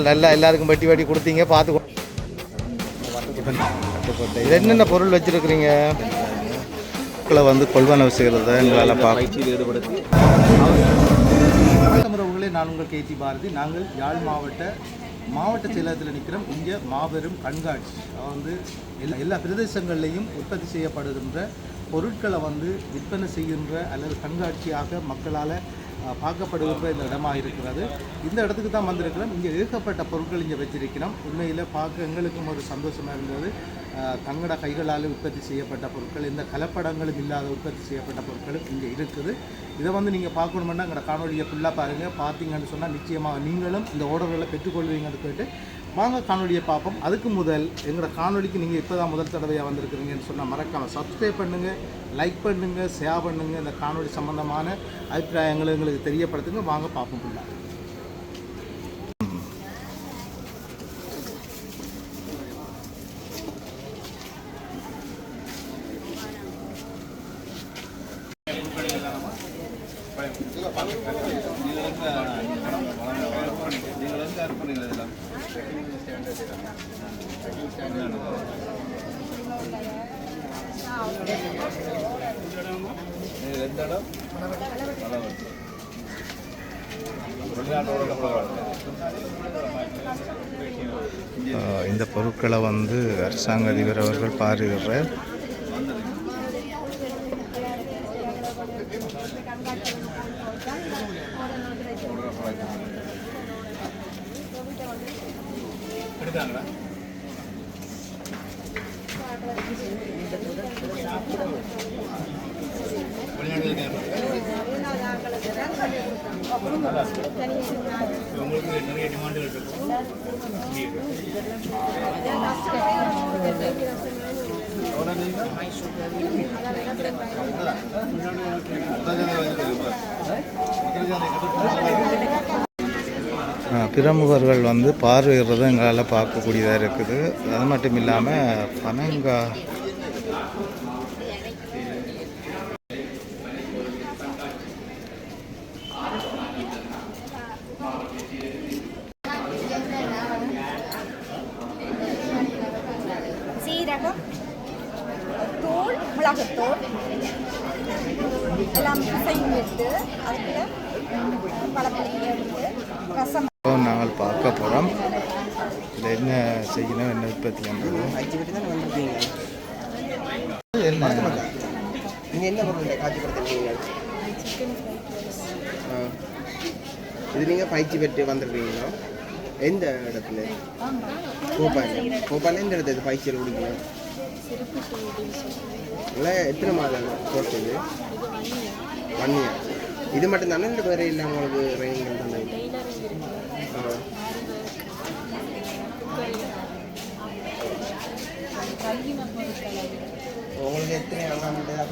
நல்லா எல்லாருக்கும் வட்டி வட்டி கொடுத்தீங்க பார்த்து. இது என்னென்ன பொருள் வச்சிருக்கிறீங்க? வந்து கொள்வனவு செய்கிறத எங்களால் பார்த்து ஈடுபடுத்தி. உறவுகளே, நான் உங்கள் கேஜி பாரதி. நாங்கள் யாழ் மாவட்ட செயலகத்தில் நிற்கிறோம். இங்கே மாபெரும் கண்காட்சி வந்து எல்லா பிரதேசங்கள்லேயும் உற்பத்தி செய்யப்படுகின்ற பொருட்களை வந்து விற்பனை செய்கின்ற அல்லது கண்காட்சியாக மக்களால் பார்க்கப்படுகின்ற இந்த இடமாக இருக்கிறது. இந்த இடத்துக்கு தான் வந்திருக்கிறோம். இங்கே ஏகப்பட்ட பொருட்கள் இங்கே வச்சிருக்கிறோம். உண்மையில் பார்க்க எங்களுக்கும் ஒரு சந்தோஷமாக இருந்தது. தங்களோட கைகளால் உற்பத்தி செய்யப்பட்ட பொருட்கள், இந்த கலப்படங்களும் இல்லாத உற்பத்தி செய்யப்பட்ட பொருட்களும் இங்கே இருக்குது. இதை வந்து நீங்கள் பார்க்கணுமென்னா எங்களோட காணொலியை ஃபுல்லாக பாருங்கள். பார்த்தீங்கன்னு சொன்னால் நிச்சயமாக நீங்களும் இந்த ஆர்டர்களை பெற்றுக்கொள்வீங்கன்னு கேட்டு வாங்க காணொலியை பார்ப்போம். அதுக்கு முதல் எங்களோட காணொலிக்கு நீங்கள் இப்போ தான் முதல் தடவையாக வந்திருக்கிறீங்கன்னு சொன்னால் மறக்காமல் சப்ஸ்கிரைப் பண்ணுங்கள், லைக் பண்ணுங்கள், ஷேர் பண்ணுங்கள். இந்த காணொலி சம்பந்தமான அபிப்பிராயங்களை எங்களுக்கு தெரியப்படுத்துங்க. வாங்க பார்ப்போம் ஃபுல்லாக. இந்த பொருட்களை வந்து அரசாங்க அதிபர் அவர்கள் பாருகிறார். உங்களுக்கு நிறைய டிமாண்டுகள் இருக்கும். பிரமுகர்கள் வந்து பார்வையிடுறதும் எங்களால் பார்க்கக்கூடியதாக இருக்குது. அது மட்டும் இல்லாமல் பனங்கா சீரகம், தூள், மிளகுத்தூள் எல்லாம் செய்து அதுக்குள்ள பழப்பொடி எடுத்து ரசம் நாங்கள் பார்க்க போகிறோம். இதில் என்ன செய்யணும், என்ன உற்பத்தி பண்ணுறது. என்ன நீங்கள் என்ன பொருள் காட்சிப்படுத்துறீங்க? இது நீங்கள் பயிற்சி பெற்று வந்துருக்கீங்களா? எந்த இடத்துல? கோபால் எந்த இடத்துல பயிற்சியில் குடிக்கணும்? இல்லை, எத்தனை மாதம் கோர்ஸ் இது? 1 year. இது மட்டும் தானே இல்லை வேறு இல்லை உங்களுக்கு ட்ரைனிங் தானே? உங்களுக்கு எத்தனை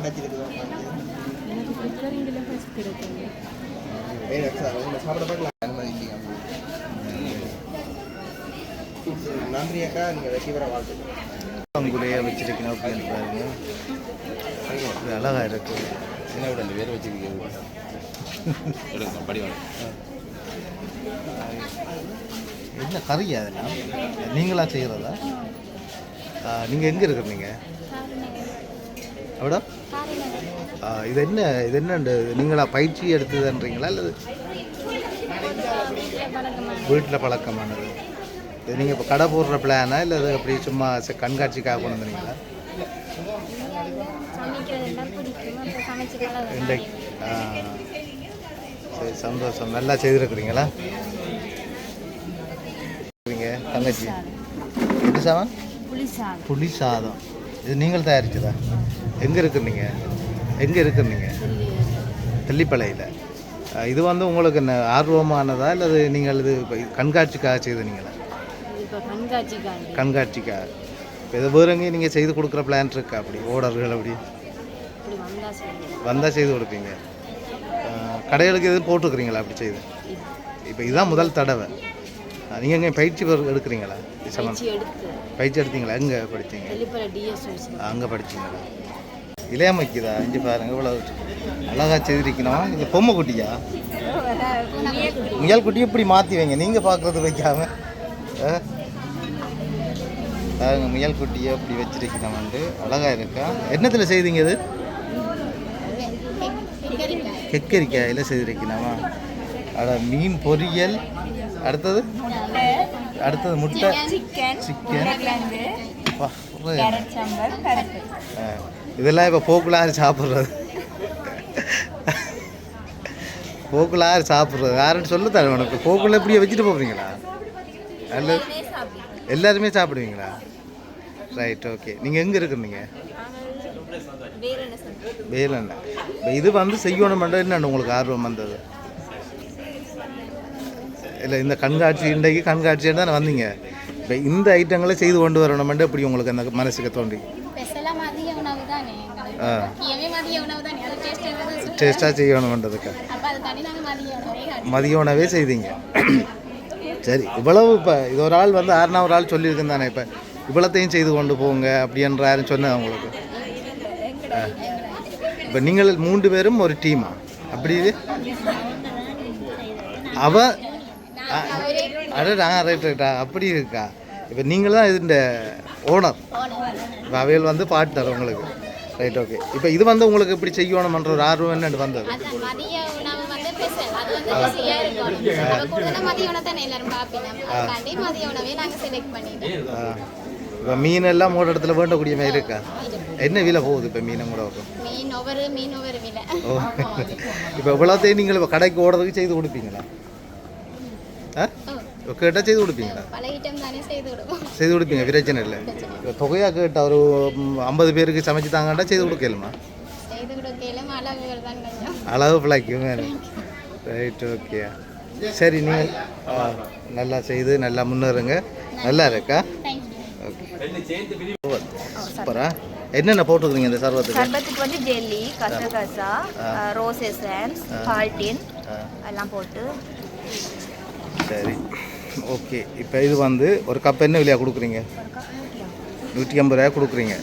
கிடைச்சிருக்குதோ சாப்பிடப்படலாம். நன்றி அக்கா, நீங்கள் வெற்றி பெற வாழ்த்துக்கள். உங்களுடைய வச்சிருக்கணும் அப்படின்னு பாருங்க. இது அழகாக இருக்குது. என்ன விட அந்த வேறு வச்சிருக்கீங்க படிவாங்க. என்ன கறி அதெல்லாம் நீங்களா செய்கிறதா? நீங்கள் எங்கே இருக்கிறீங்க? அப்படின்னா இது என்ன நீங்களா பயிற்சி எடுத்ததுன்றீங்களா அல்லது வீட்டில் பழக்கமானது? இது நீங்கள் இப்போ கடை போடுற பிளானா இல்லை அது அப்படி சும்மா கண்காட்சிக்காக கொண்டு வந்துறீங்களா? சரி, சந்தோஷம். நல்லா செய்திருக்கிறீங்களா தங்கச்சி? எப்படி சாதம்? புளி சாதம். இது நீங்கள் தயாரிச்சதா? எங்கே இருக்கிறீங்க? தெல்லிப்பளையில். இது வந்து உங்களுக்கு என்ன ஆர்வமானதா இல்லை நீங்கள் இது கண்காட்சிக்காக செய்தீங்களா? கண்காட்சிக்காக. இப்போ இதை வேறு எங்கேயும் நீங்கள் செய்து கொடுக்குற பிளான் இருக்கா? அப்படி ஓர்டர்கள் அப்படி வந்தால் செய்து கொடுப்பீங்க. கடைகளுக்கு எதுவும் போட்டுருக்குறீங்களா அப்படி செய்து? இப்போ இதுதான் முதல் தடவை. நீங்கள் எங்கே பயிற்சி எடுக்கிறீங்களா? பயிற்சி எடுத்தீங்களா? எங்கே படித்தீங்க? அங்கே படித்தீங்களா? இளையமைக்குதா இங்கே பாருங்க இவ்வளோ அழகாக செய்திருக்கணும். இது பொம்மை குட்டியா? முயல் குட்டி இப்படி மாற்றி வைங்க, நீங்கள் பார்க்குறது வைக்காம. பாருங்க முயல் குட்டியை இப்படி வச்சிருக்கணும் வந்து அழகாக இருக்கா. என்னத்தில் செய்தீங்க இது? கெக்கரிக்காயில் செய்திருக்கணுமா? அட மீன் பொரியல். அடுத்தது முட்டை சிக்கன். இதெல்லாம் இப்போ போக்குலாறு சாப்பிட்றது. போக்குலாறு சாப்பிட்றது யாருன்னு சொல்ல தர உனக்கு. போக்குள்ள இப்படியே வச்சுட்டு போகிறீங்களா? அல்ல எல்லாருமே சாப்பிடுவீங்களா? Right, okay. நீங்கள் எங்கே இருக்கிறீங்க? வேலண்ணா. இப்போ இது வந்து செய்யணுமெண்டா என்னென்ன உங்களுக்கு ஆர்வம் வந்தது? இல்லை இந்த கண்காட்சி இன்றைக்கு கண்காட்சியாக தானே வந்தீங்க. இப்போ இந்த ஐட்டங்களை செய்து கொண்டு வரணுமெண்டா எப்படி உங்களுக்கு அந்த மனசுக்கு தோன்றி? டேஸ்ட்டாக செய்யணுமென்றதுக்கா மதிய உணவே செய்தீங்க. சரி, இவ்வளவு இப்போ இது ஒரு ஆள் வந்து 6வது ஆள் சொல்லியிருக்கேன் தானே. இப்போ இவ்வளோத்தையும் செய்து கொண்டு போங்க அப்படின்ற யாரும் சொன்னேன் உங்களுக்கு? இப்போ நீங்கள் 3 பேரும் ஒரு டீமா? அப்படி இது ரைட்டா அப்படி இருக்கா? இப்போ நீங்கள் தான் இந்த ஓனர், இப்போ அவையில் வந்து பார்ட்னர் உங்களுக்கு. Right, okay. இப்போ இது வந்து உங்களுக்கு இப்படி செய்யணுமன்ற ஒரு ஆர்வம் என்னென்னு வந்தது? இப்போ மீன் எல்லாம் மூணு இடத்துல வேண்டக்கூடிய மாதிரி இருக்கா? என்ன விலை போகுது இப்போ மீனும் கூட? ஓ, இப்போ இவ்வளோத்தையும் நீங்கள் இப்போ கடைக்கு ஓடுறதுக்கு செய்து கொடுப்பீங்களா? கேட்டால் செய்து கொடுப்பீங்களா? செய்து கொடுப்பீங்க, பிரச்சனை இல்லை. இப்போ தொகையாக கேட்டால் ஒரு 50 பேருக்கு சமைச்சு தாங்கண்டா செய்து கொடுக்கலுமா? அளவு பிள்ளைக்கும் வேணும். Right, okay. சரி, நீங்கள் நல்லா செய்து நல்லா முன்னேறுங்க. நல்லா இருக்கா? ஓகே, சூப்பரா. என்னென்ன போட்டுருக்கீங்க இந்த சர்பத்துக்கு? சர்பத்துக்கு வந்து ஜெல்லி, கசகசா, ரோஸ் எசன்ஸ், பால்டின் எல்லாம் போட்டு. சரி, ஓகே. இப்போ இது வந்து ஒரு கப் என்ன விலையாக கொடுக்குறீங்க? 150 ரூபாய் கொடுக்குறீங்க.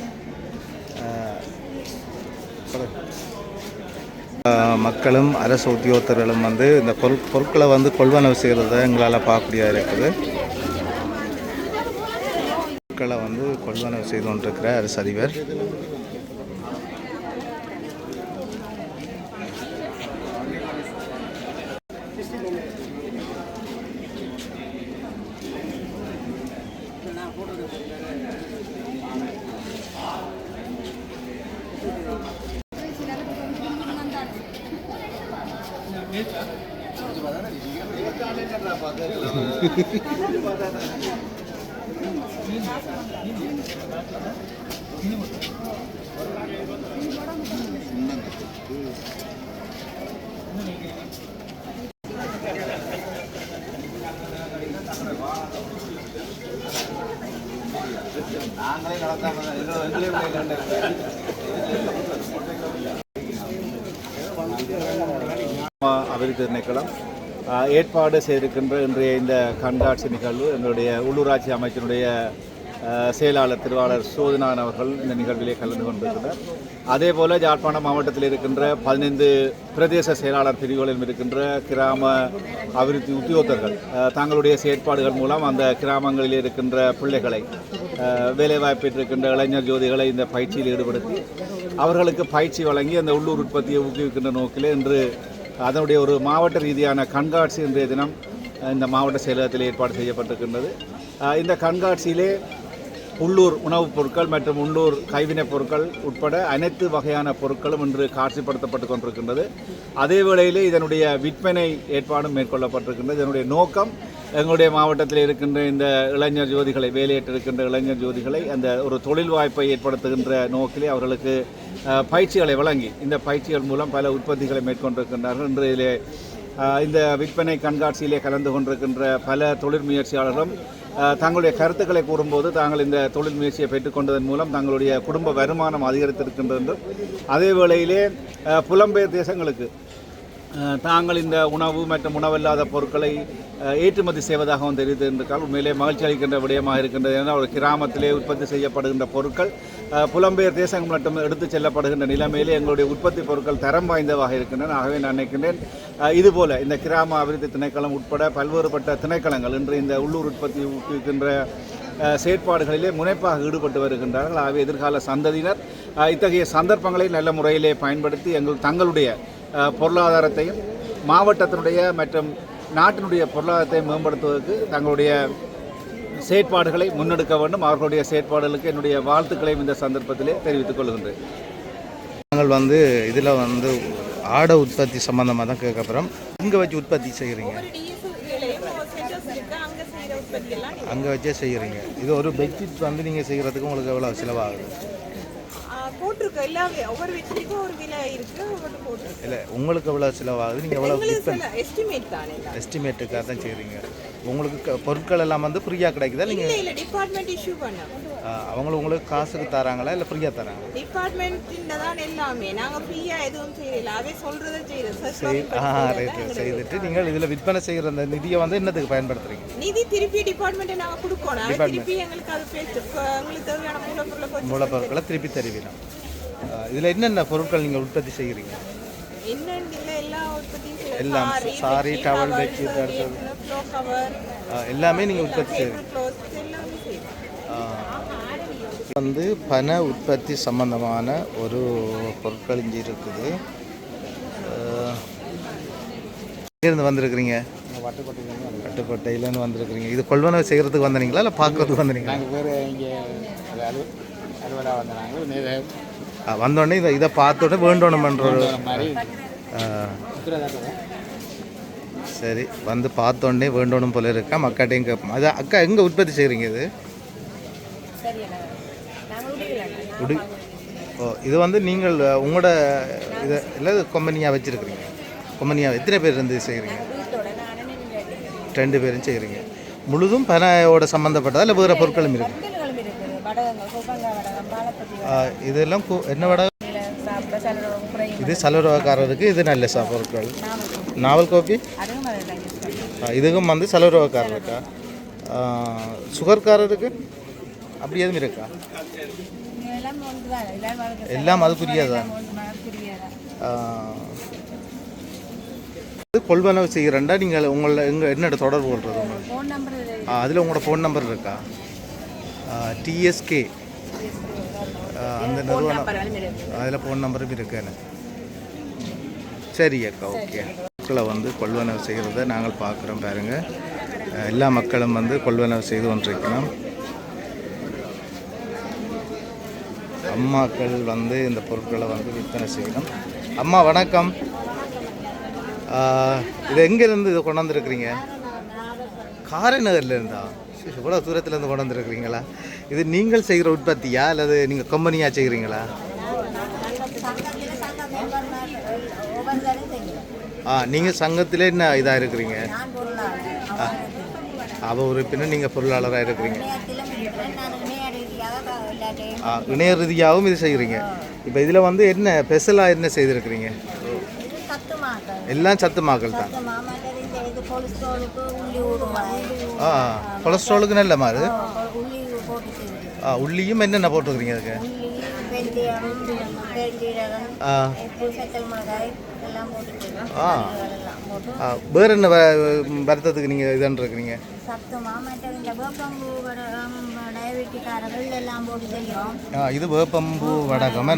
மக்களும் அரசு உத்தியோகத்தர்களும் வந்து இந்த பொருட்களை வந்து கொள்வனவு செய்கிறத எங்களால் பார்க்கக்கூடியதாக இருக்குது. பொருட்களை வந்து கொள்வனவு செய்து கொண்டிருக்கிற அரசு அதிபர். அபிவிருத்தி திணைக்களம் ஏற்பாடு செய்திருக்கின்ற இன்றைய இந்த கண்காட்சி நிகழ்வு எங்களுடைய உள்ளூராட்சி அமைச்சருடைய செயலாளர் திருவாளர் சோதனான் அவர்கள் இந்த நிகழ்விலே கலந்து கொண்டிருக்கிறார். அதேபோல் யாழ்ப்பாணம் மாவட்டத்தில் இருக்கின்ற 15 பிரதேச செயலாளர் பிரிவுகளில் இருக்கின்ற கிராம அபிவிருத்தி உத்தியோகத்தர்கள் தங்களுடைய செயற்பாடுகள் மூலம் அந்த கிராமங்களில் இருக்கின்ற பிள்ளைகளை வேலைவாய்ப்பில் இருக்கின்ற இளைஞர் ஜோதிகளை இந்த பயிற்சியில் ஈடுபடுத்தி அவர்களுக்கு பயிற்சி வழங்கி அந்த உள்ளூர் உற்பத்தியை ஊக்குவிக்கின்ற நோக்கிலே இன்று அதனுடைய ஒரு மாவட்ட ரீதியான கண்காட்சி இன்றைய தினம் இந்த மாவட்ட செயலகத்தில் ஏற்பாடு செய்யப்பட்டிருக்கின்றது. இந்த கண்காட்சியிலே உள்ளூர் உணவுப் பொருட்கள் மற்றும் உள்ளூர் கைவினைப் பொருட்கள் உட்பட அனைத்து வகையான பொருட்களும் இன்று காட்சிப்படுத்தப்பட்டு கொண்டிருக்கின்றது. அதே வேளையிலே இதனுடைய விற்பனை ஏற்பாடும் மேற்கொள்ளப்பட்டிருக்கின்றது. இதனுடைய நோக்கம் எங்களுடைய மாவட்டத்தில் இருக்கின்ற இந்த இளைஞர் ஜோதிகளை வேலையேற்றிருக்கின்ற இளைஞர் ஜோதிகளை அந்த ஒரு தொழில் வாய்ப்பை ஏற்படுத்துகின்ற நோக்கிலே அவர்களுக்கு பயிற்சிகளை வழங்கி இந்த பயிற்சிகள் மூலம் பல உற்பத்திகளை மேற்கொண்டிருக்கின்றார்கள். இன்று இதிலே இந்த விற்பனை கண்காட்சியிலே கலந்து கொண்டிருக்கின்ற பல தொழில் முயற்சியாளர்களும் தங்களுடைய கருத்துக்களை கூறும்போது தாங்கள் இந்த தொழில் முயற்சியை பெற்றுக்கொண்டதன் மூலம் தங்களுடைய குடும்ப வருமானம் அதிகரித்திருக்கின்றது. அதே வேளையிலே புலம்பெயர் தேசங்களுக்கு தாங்கள் இந்த உணவு மற்றும் உணவில்லாத பொருட்களை ஏற்றுமதி செய்வதாகவும் தெரிவித்து என்றால் உண்மையிலே மகிழ்ச்சி அளிக்கின்ற விடயமாக இருக்கின்றது. ஏன்னா ஒரு கிராமத்திலே உற்பத்தி செய்யப்படுகின்ற பொருட்கள் புலம்பெயர் தேசங்கள் மட்டும் எடுத்துச் செல்லப்படுகின்ற நிலைமையிலே எங்களுடைய உற்பத்தி பொருட்கள் தரம் வாய்ந்ததாக இருக்கின்றன. ஆகவே நான் நினைக்கின்றேன் இதுபோல இந்த கிராம அபிவிருத்தி திணைக்களம் உட்பட பல்வேறுபட்ட திணைக்களங்கள் இன்று இந்த உள்ளூர் உற்பத்தி ஊக்குவிக்கின்ற செயற்பாடுகளிலே முனைப்பாக ஈடுபட்டு வருகின்றார்கள். ஆகவே எதிர்கால சந்ததியினர் இத்தகைய சந்தர்ப்பங்களை நல்ல முறையிலே பயன்படுத்தி தங்களுடைய பொருளாதாரத்தையும் மாவட்டத்தினுடைய மற்றும் நாட்டினுடைய பொருளாதாரத்தை மேம்படுத்துவதற்கு தங்களுடைய செயற்பாடுகளை முன்னெடுக்க வேண்டும். அவர்களுடைய செயற்பாடுகளுக்கு என்னுடைய வாழ்த்துக்களையும் இந்த சந்தர்ப்பத்திலே தெரிவித்துக் கொள்கின்றேன். நாங்கள் இதில் ஆடை உற்பத்தி சம்மந்தமாக தான் கேட்கப்புறம் இங்கே வச்சு உற்பத்தி செய்கிறீங்க, அங்கே வச்சே செய்கிறீங்க. இது ஒரு பெட்ஷீட் நீங்கள் செய்கிறதுக்கு உங்களுக்கு எவ்வளோ செலவாகுது? போட்டிருக்கு எல்லாமே ஒவ்வொரு வீட்டுக்கும் ஒரு விலை இருக்கு, ஒவ்வொரு போட்டிருக்கு. இல்லை உங்களுக்கு எவ்வளோ செலவாகுது? நீங்கள் எவ்வளோ எஸ்டிமேட் தானே, எஸ்டிமேட்டுக்காக தான் செய்கிறீங்க. உங்களுக்கு பொருட்கள் எல்லாம் ஃப்ரீயாக கிடைக்குதா? நீங்கள் இல்லை டிபார்ட்மெண்ட் இஷ்யூ பண்ணோம். அவங்களும் உங்களுக்கு காசுக்கு தராங்களா இல்லை ஃப்ரீயாக தராங்க? டிபார்ட்மெண்ட்டில் தான் எல்லாமே, நாங்கள் ஃப்ரீயாக எதுவும் செய்யல, அதே சொல்கிறத ரைட்டு செய்துட்டு நீங்கள் இதில் விற்பனை செய்கிற அந்த நிதியை என்னத்துக்கு பயன்படுத்துறீங்க? நிதி திருப்பி டிபார்ட்மெண்ட்டை நாங்கள் கொடுக்கணும், திருப்பி எங்களுக்கு அது பேச்சு எங்களுக்கு தேவையான மூலப்பொருட்களை திருப்பி தருவீங்க. இதில் என்னென்ன பொருட்கள் நீங்கள் உற்பத்தி செய்கிறீங்க? என்னென்ன எல்லா உற்பத்தியும் எல்லாம் சாரி, டவல், பெட்ஷீட், எல்லாமே நீங்கள் உற்பத்தி செய்கிறீங்க. பண உற்பத்தி சம்பந்தமான ஒரு பொருட்கள் இங்கே இருக்குது. இருந்து வந்திருக்கிறீங்க? வட்டுக்கோட்டையிலேருந்து வந்திருக்கிறீங்க. இது கொள்வனவு செய்கிறதுக்கு வந்தீங்களா இல்லை பார்க்கறதுக்கு வந்தீங்களா? வந்தோடனே இதை பார்த்தோடனே வேண்டணுமன்ற ஒரு சரி பார்த்தோடனே வேண்டணும் போல இருக்கா. அக்காட்டையும் கேட்போம். அது அக்கா எங்கே உற்பத்தி செய்கிறீங்க? இது இது நீங்கள் உங்களோட இதை இல்லை கம்பெனியாக வச்சுருக்கிறீங்க? கம்பெனியாக எத்தனை பேர் இருந்து செய்கிறீங்க? 2 பேரும் செய்கிறீங்க. முழுதும் பனையோட சம்மந்தப்பட்டதா இல்லை வேறு பொருட்களும் இருக்கு? இதெல்லாம் என்ன வடகம்? இது சலரோகாரருக்கு இது நல்ல பொருட்கள். நாவல் கோப்பி இதுக்கும் சலரோகாரருக்கா? சுகர்காரருக்கு அப்படி எதுவும் இருக்கா? எல்லாம் அதுக்குரியதான். கொள்வனவு செய்கிறேன்டா நீங்கள் என்னோட தொடர்பு கொள்வது அதில் உங்களோட ஃபோன் நம்பர் இருக்கா? டிஎஸ்கே அந்த நிறுவனம் அதில் ஃபோன் நம்பரும் இருக்குன்னு. சரி அக்கா, ஓகே. மக்களை கொள்வனவு செய்கிறத நாங்கள் பார்க்குறோம். பாருங்கள், எல்லா மக்களும் கொள்வனவு செய்து கொண்டிருக்கணும். அம்மாக்கள் இந்த பொருட்களை விற்பனை செய்யணும். அம்மா வணக்கம். இது எங்கேருந்து இதை கொண்டாந்துருக்குறீங்க? காரைநகர்லேருந்தா? இவ்வளோ தூரத்துலேருந்து கொண்டாந்துருக்குறீங்களா? இது நீங்கள் செய்கிற உற்பத்தியா அல்லது நீங்கள் கம்பெனியாக செய்கிறீங்களா? நீங்கள் சங்கத்தில் என்ன இதாக இருக்கிறீங்க? அவள் உறுப்பினர், நீங்கள் பொருளாளராக இருக்கிறீங்க. இணைய ரீதியாகவும் இது செய்கிறீங்க. இப்போ இதில் என்ன ஸ்பெஷலாக என்ன செய்திருக்கிறீங்க? எல்லாம் சத்துமாக்கள் தான். கொலஸ்ட்ராலுக்கு நல்ல மாதிரி. உள்ளியும் என்னென்ன போட்டுக்கிறீங்க அதுக்கு? வேறு என்ன வருத்தத்துக்கு நீங்கள் இதுன்னு இருக்கிறீங்க? இது வேப்பம்பூ வடகம்.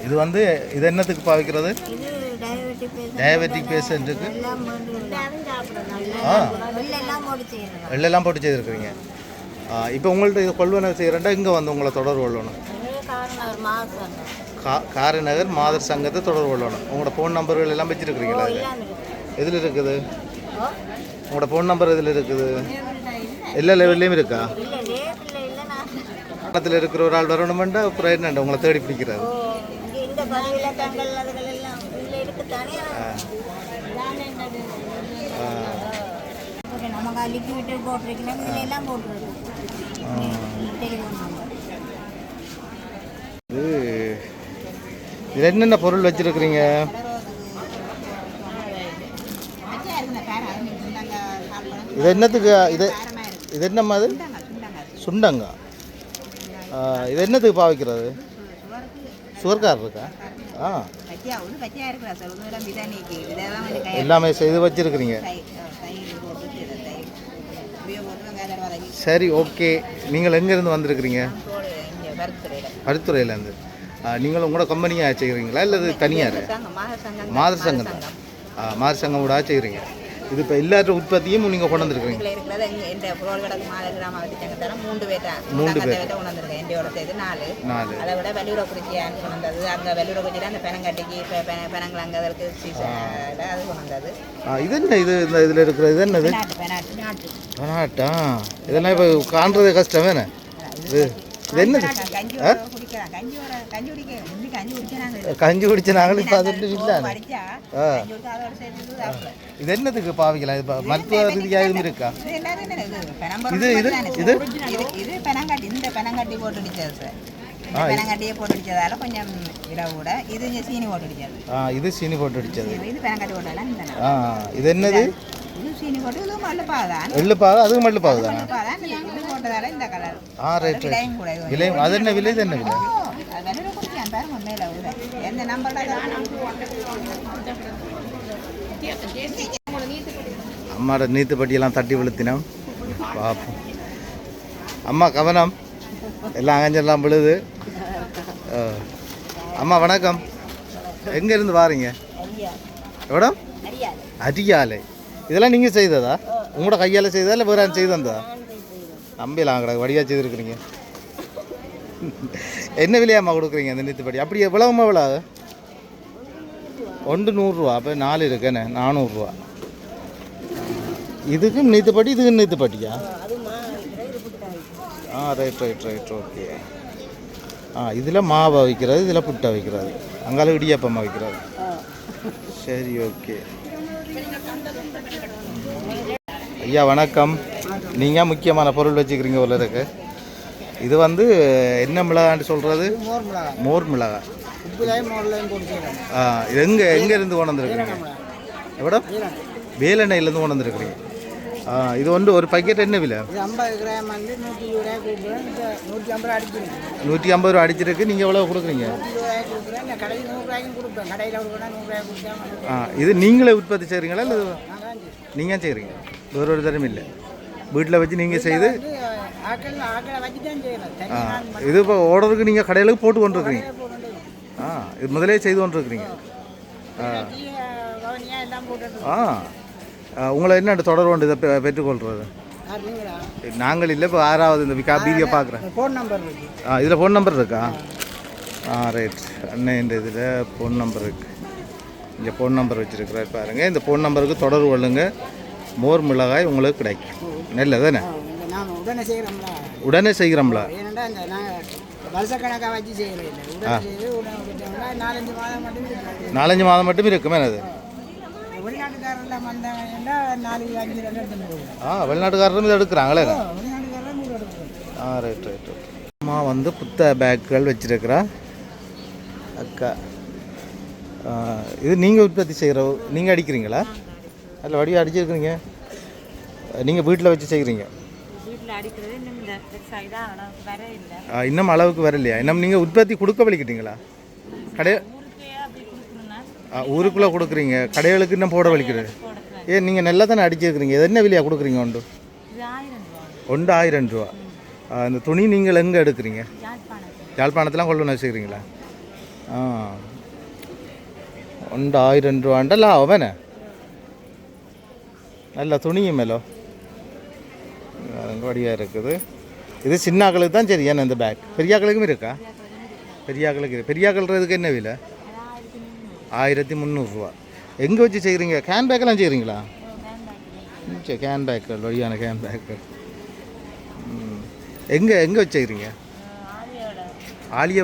இது இது என்னத்துக்கு பாவிக்கிறது? டயபெட்டிக் பேஷண்ட்டுக்கு எல்லாம் போட்டு செய்திருக்கிறீங்க. இப்போ உங்கள்கிட்ட இது கொள்வனவு செய்கிறேன்டா இங்கே உங்களை தொடர்பு கொள்ளணும். காரைநகர் மாதர் சங்கத்தை தொடர்பு கொள்ளணும். உங்களோட ஃபோன் நம்பர்கள் எல்லாம் வச்சுருக்கிறீங்களா? இதில் இருக்குது உங்களோட ஃபோன் நம்பர்? இதில் இருக்குது? எல்லா லெவல்லையும் இருக்கா? பக்கத்தில் இருக்கிற ஒரு ஆள் வரணுமெண்டா அப்புறம் என்னண்டா உங்களை தேடி பிடிக்கிறாரு. இது என்னென்ன பொருள் வச்சுருக்கிறீங்க? இது என்னத்துக்கு இது என்னம்மா அது சுண்டங்கா இது என்னத்துக்கு பாவிக்கிறது சுகர்கார் இருக்கா எல்லாமே செய்து வச்சிருக்கிறீங்க சரி ஓகே நீங்கள் எங்கேருந்து வந்திருக்கிறீங்க பருத்துறையிலேருந்து நீங்களும் உங்களோட கம்பெனியாக செய்கிறீங்களா இல்லை இது தனியார் மாதர் சங்கம் தான் மாதர் சங்கம் கூட செய்கிறீங்க இது இப்போ எல்லாத்த உற்பத்தியும் நீங்கள் கொண்டு வந்துருக்கீங்க 3 பேர் அதை விட வெளியூரை குறிச்சி கொண்டு வந்தது அங்கே வெளியூரை குறிச்சி அந்த பெனங்கட்டிக்கு பெனங்கள் அங்கே அதற்கு அது கொண்டு வந்தது இது என்ன இது இந்த இதில் இருக்கிற இது என்னது பெனாட்டா இதெல்லாம் இப்போ காண்றதே கஷ்டம் வேணே இது என்னது கஞ்சி குடிச்ச நாங்களும் இப்போ அதுட்டு இல்லை இது என்னதுக்கு பாவிக்கலாம் இது மருத்துவ ரீதியாக எதுவும் இருக்கா இது இது இது இந்த பெனங்கட்டி போட்டு அடிச்சது சார் பெனங்கட்டியை போட்டு அடிச்சதால கொஞ்சம் விலை கூட இது சீனி போட்டு அடிச்சது இது சீனி போட்டு அடிச்சது இது பெனங்கட்டி போட்டதெல்லாம் இது என்னது இது சீனி போட்டு இது மல்லுப்பாதான் எள்ளுப்பாகு அதுக்கு மல்லுப்பாகு தானே இது போட்டதால இந்த கலர் ரைட் விலை அது என்ன விலை இது என்ன விலை வெளியூரை குறிச்சி பாருங்க மேலே எந்த நம்பர் அம்மாவோட நீத்து பட்டியெல்லாம் தட்டி விழுத்தினோம் பார்ப்போம் அம்மா கவனம் எல்லாம் அங்கஞ்செல்லாம் விழுது அம்மா வணக்கம் எங்கேருந்து வாரீங்க எவ்வளோ அரியாலை இதெல்லாம் நீங்கள் செய்ததா உங்களோட கையால் செய்ததா இல்லை வேறு செய்து தந்ததா நம்பிலாம் கிடக்கு வடியாக செய்துருக்குறீங்க என்ன விலையாம்மா கொடுக்குறீங்க அந்த நீத்துப்படி அப்படி எவ்வளவுமா எவ்வளோ ஒன்று 100 அப்போ 4 இருக்குண்ணே 400 இதுக்கும் நீத்துப்பட்டி இதுக்கும் நீத்துப்பட்டியா ரைட் ஓகே இதில் மாவை வைக்கிறது இதில் புட்டை வைக்கிறது அங்கால இடியாப்பம்மா வைக்கிறது சரி ஓகே ஐயா வணக்கம் நீங்கள் முக்கியமான பொருள் வச்சுக்கிறீங்க உள்ள இருக்கு இது வந்து என்ன மிளகான்னு சொல்கிறது மோர் மிளகா இது எங்கேருந்து கொண்டு வந்துருக்குறீங்க எவ்வளோ வேலெண்ணெயிலேருந்து கொண்டு வந்துருக்குறீங்க இது வந்து ஒரு பாக்கெட் என்ன விலை 50 கிராம் வந்து 150 ரூபா அடிச்சிருக்கு நீங்கள் எவ்வளோ கொடுக்குறீங்க இது நீங்களே உற்பத்தி செய்கிறீங்களா இல்லை நீங்கள் செய்கிறீங்க வேறு ஒரு தரம் இல்லை வீட்டில் வச்சு நீங்கள் செய்து இது இப்போ ஆர்டருக்கு நீங்கள் கடையிலுக்கு போட்டு கொண்டுருக்குறீங்க இது முதலே செய்து கொண்டுருக்குறீங்க உங்களை என்ன தொடர்பு கொண்டு இதை பெற்றுக்கொள்கிறது நாங்கள் இல்லை இப்போ 6வது இந்த வீடியோ பார்க்குறேன் இதில் ஃபோன் நம்பர் இருக்கா ரைட் அண்ணன் இந்த இதில் ஃபோன் நம்பர் இருக்குது இங்கே ஃபோன் நம்பர் வச்சுருக்குறாரு பாருங்கள் இந்த ஃபோன் நம்பருக்கு தொடர்பு கொள்ளுங்க மோர் மிளகாய் உங்களுக்கு கிடைக்கும் நெல்லை தானே உடனே செய்கிறோம்ல வருஷக்கணக்காக வச்சு செய்கிறேன் 4-5 மாதம் மட்டும் இருக்குமே அது வெளிநாட்டுக்காரெல்லாம் வந்தாங்கன்னா 4-5 வெளிநாட்டுக்காரரும் இதை எடுக்கிறாங்களே ரைட் அம்மா வந்து புத்த பேக்குகள் வச்சுருக்கிறா அக்கா இது நீங்கள் உற்பத்தி செய்கிற நீங்கள் அடிக்கிறீங்களா அதில் வடிவம் அடிச்சிருக்கிறீங்க நீங்கள் வீட்டில் வச்சு செய்கிறீங்க இன்னும் அளவுக்கு வரலையா இன்னும் நீங்கள் உற்பத்தி கொடுக்க வலிக்கிட்டீங்களா ஊருக்குள்ளே கொடுக்குறீங்க கடைகளுக்கு இன்னும் போட வலிக்கிறது நீங்கள் நல்லா தானே அடிச்சிருக்கிறீங்க இது என்ன விலையாக கொடுக்குறீங்க ஒன்று 1000 ரூபா அந்த துணி நீங்கள் எங்கே எடுக்கிறீங்க யாழ்ப்பாணத்தெலாம் கொண்டு வச்சுக்கிறீங்களா 1000 ரூபாண்டா லாபம் வேணே நல்ல துணியும் மேலோ வடியாக இருக்குது இது சின்னாக்களுக்கு தான் சரி ஏன்னா இந்த பேக் பெரியாக்களுக்கும் இருக்கா பெரியாக்களுக்கு என்ன விலை 1300 ரூபா எங்கே வச்சு செய்கிறீங்க கேன் பேக்கெல்லாம் செய்கிறீங்களா சரி கேன் பேக்குகள் வழியான கேன் பேக்குகள் எங்கே வச்சு செய்கிறீங்க ஆலிய